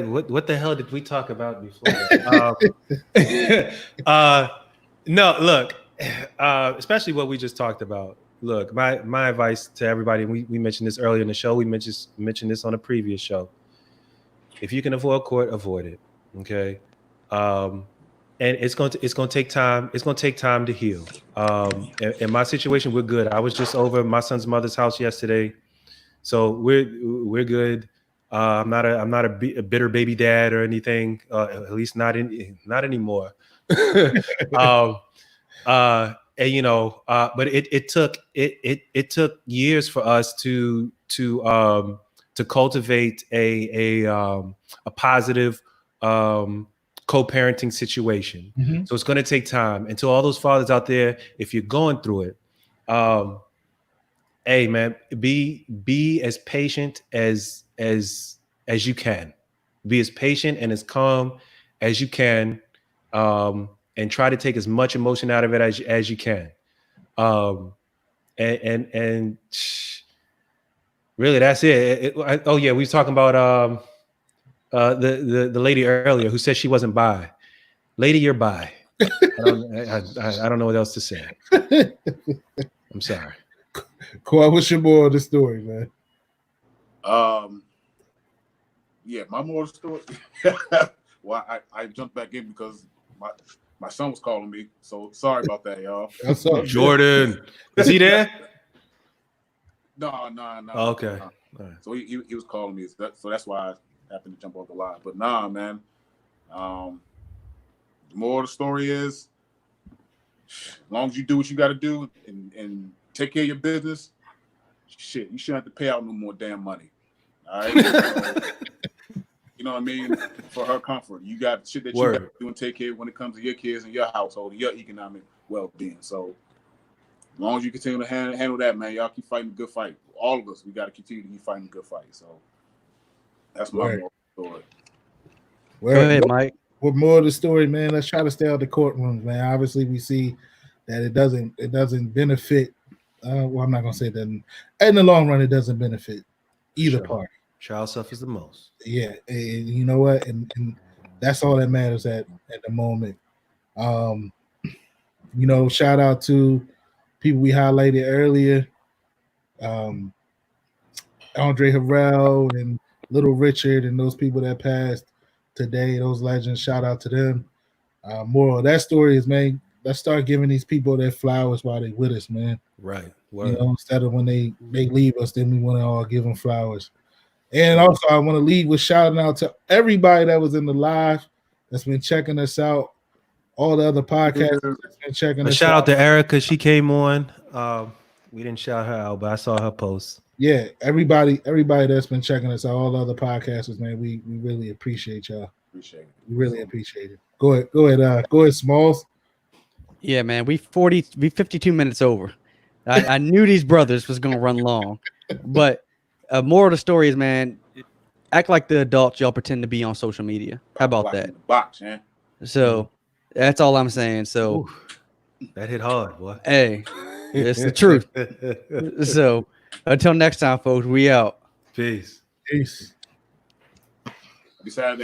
What the hell did we talk about before that? No, look, especially what we just talked about. Look, my advice to everybody, and we mentioned this earlier in the show. We mentioned this on a previous show. If you can avoid court, avoid it. Okay. And it's going to take time. It's going to take time to heal. In my situation, we're good. I was just over my son's mother's house yesterday, so we're good. I'm not a bitter baby dad or anything. At least not anymore. And but it took years for us to cultivate a positive co-parenting situation. Mhm. So it's going to take time. And to all those fathers out there, if you're going through it, hey man, be as patient as you can. Be as patient and as calm as you can. And try to take as much emotion out of it as you can. And really, that's it. Oh yeah, we were talking about the lady earlier who said she wasn't bi. Lady, you're bi. I don't know what else to say. I'm sorry. Kawhi, what's your moral of the story, man? Yeah, my moral story. Well, I jumped back in because my son was calling me, so sorry about that, y'all. I'm sorry. Jordan, is he there? No. Oh, okay. No. All right. So he was calling me, so that's why I happened to jump off the line. But nah, man. The moral of the story is, as long as you do what you got to do and take care of your business, shit, you shouldn't have to pay out no more damn money. All right. You know what I mean? For her comfort, you got shit that you got to do and take care of when it comes to your kids and your household, and your economic well-being. So, as long as you continue to handle that, man, y'all keep fighting a good fight. All of us, we got to continue to keep fighting a good fight. So, that's my moral story. Well, Go ahead, Mike. What more of the story, man? Let's try to stay out of the courtrooms, man. Obviously, we see that it doesn't benefit. Well, I'm not gonna say that. In the long run, it doesn't benefit either party. Child suffers the most. Yeah, and you know what? And that's all that matters at the moment. Shout out to people we highlighted earlier. Andre Harrell and Little Richard and those people that passed today, those legends, shout out to them. Moral of that story is, man, let's start giving these people their flowers while they with us, man. Right. Instead of when they leave us, then we want to all give them flowers. And also, I want to leave with shouting out to everybody that was in the live that's been checking us out. All the other podcasts that's been checking us out. Shout out to Erica. She came on. We didn't shout her out, but I saw her post. Yeah, everybody that's been checking us out, all the other podcasters, man, we really appreciate y'all. Appreciate it. We really appreciate it. Go ahead, Smalls. Yeah, man, we 52 minutes over. I knew these brothers was gonna run long, but more of the story is, man, act like the adults y'all pretend to be on social media. How about that? Box, man. So that's all I'm saying. So that hit hard, boy. Hey, it's the truth. So until next time, folks, we out. Peace. Peace. Happy Saturday.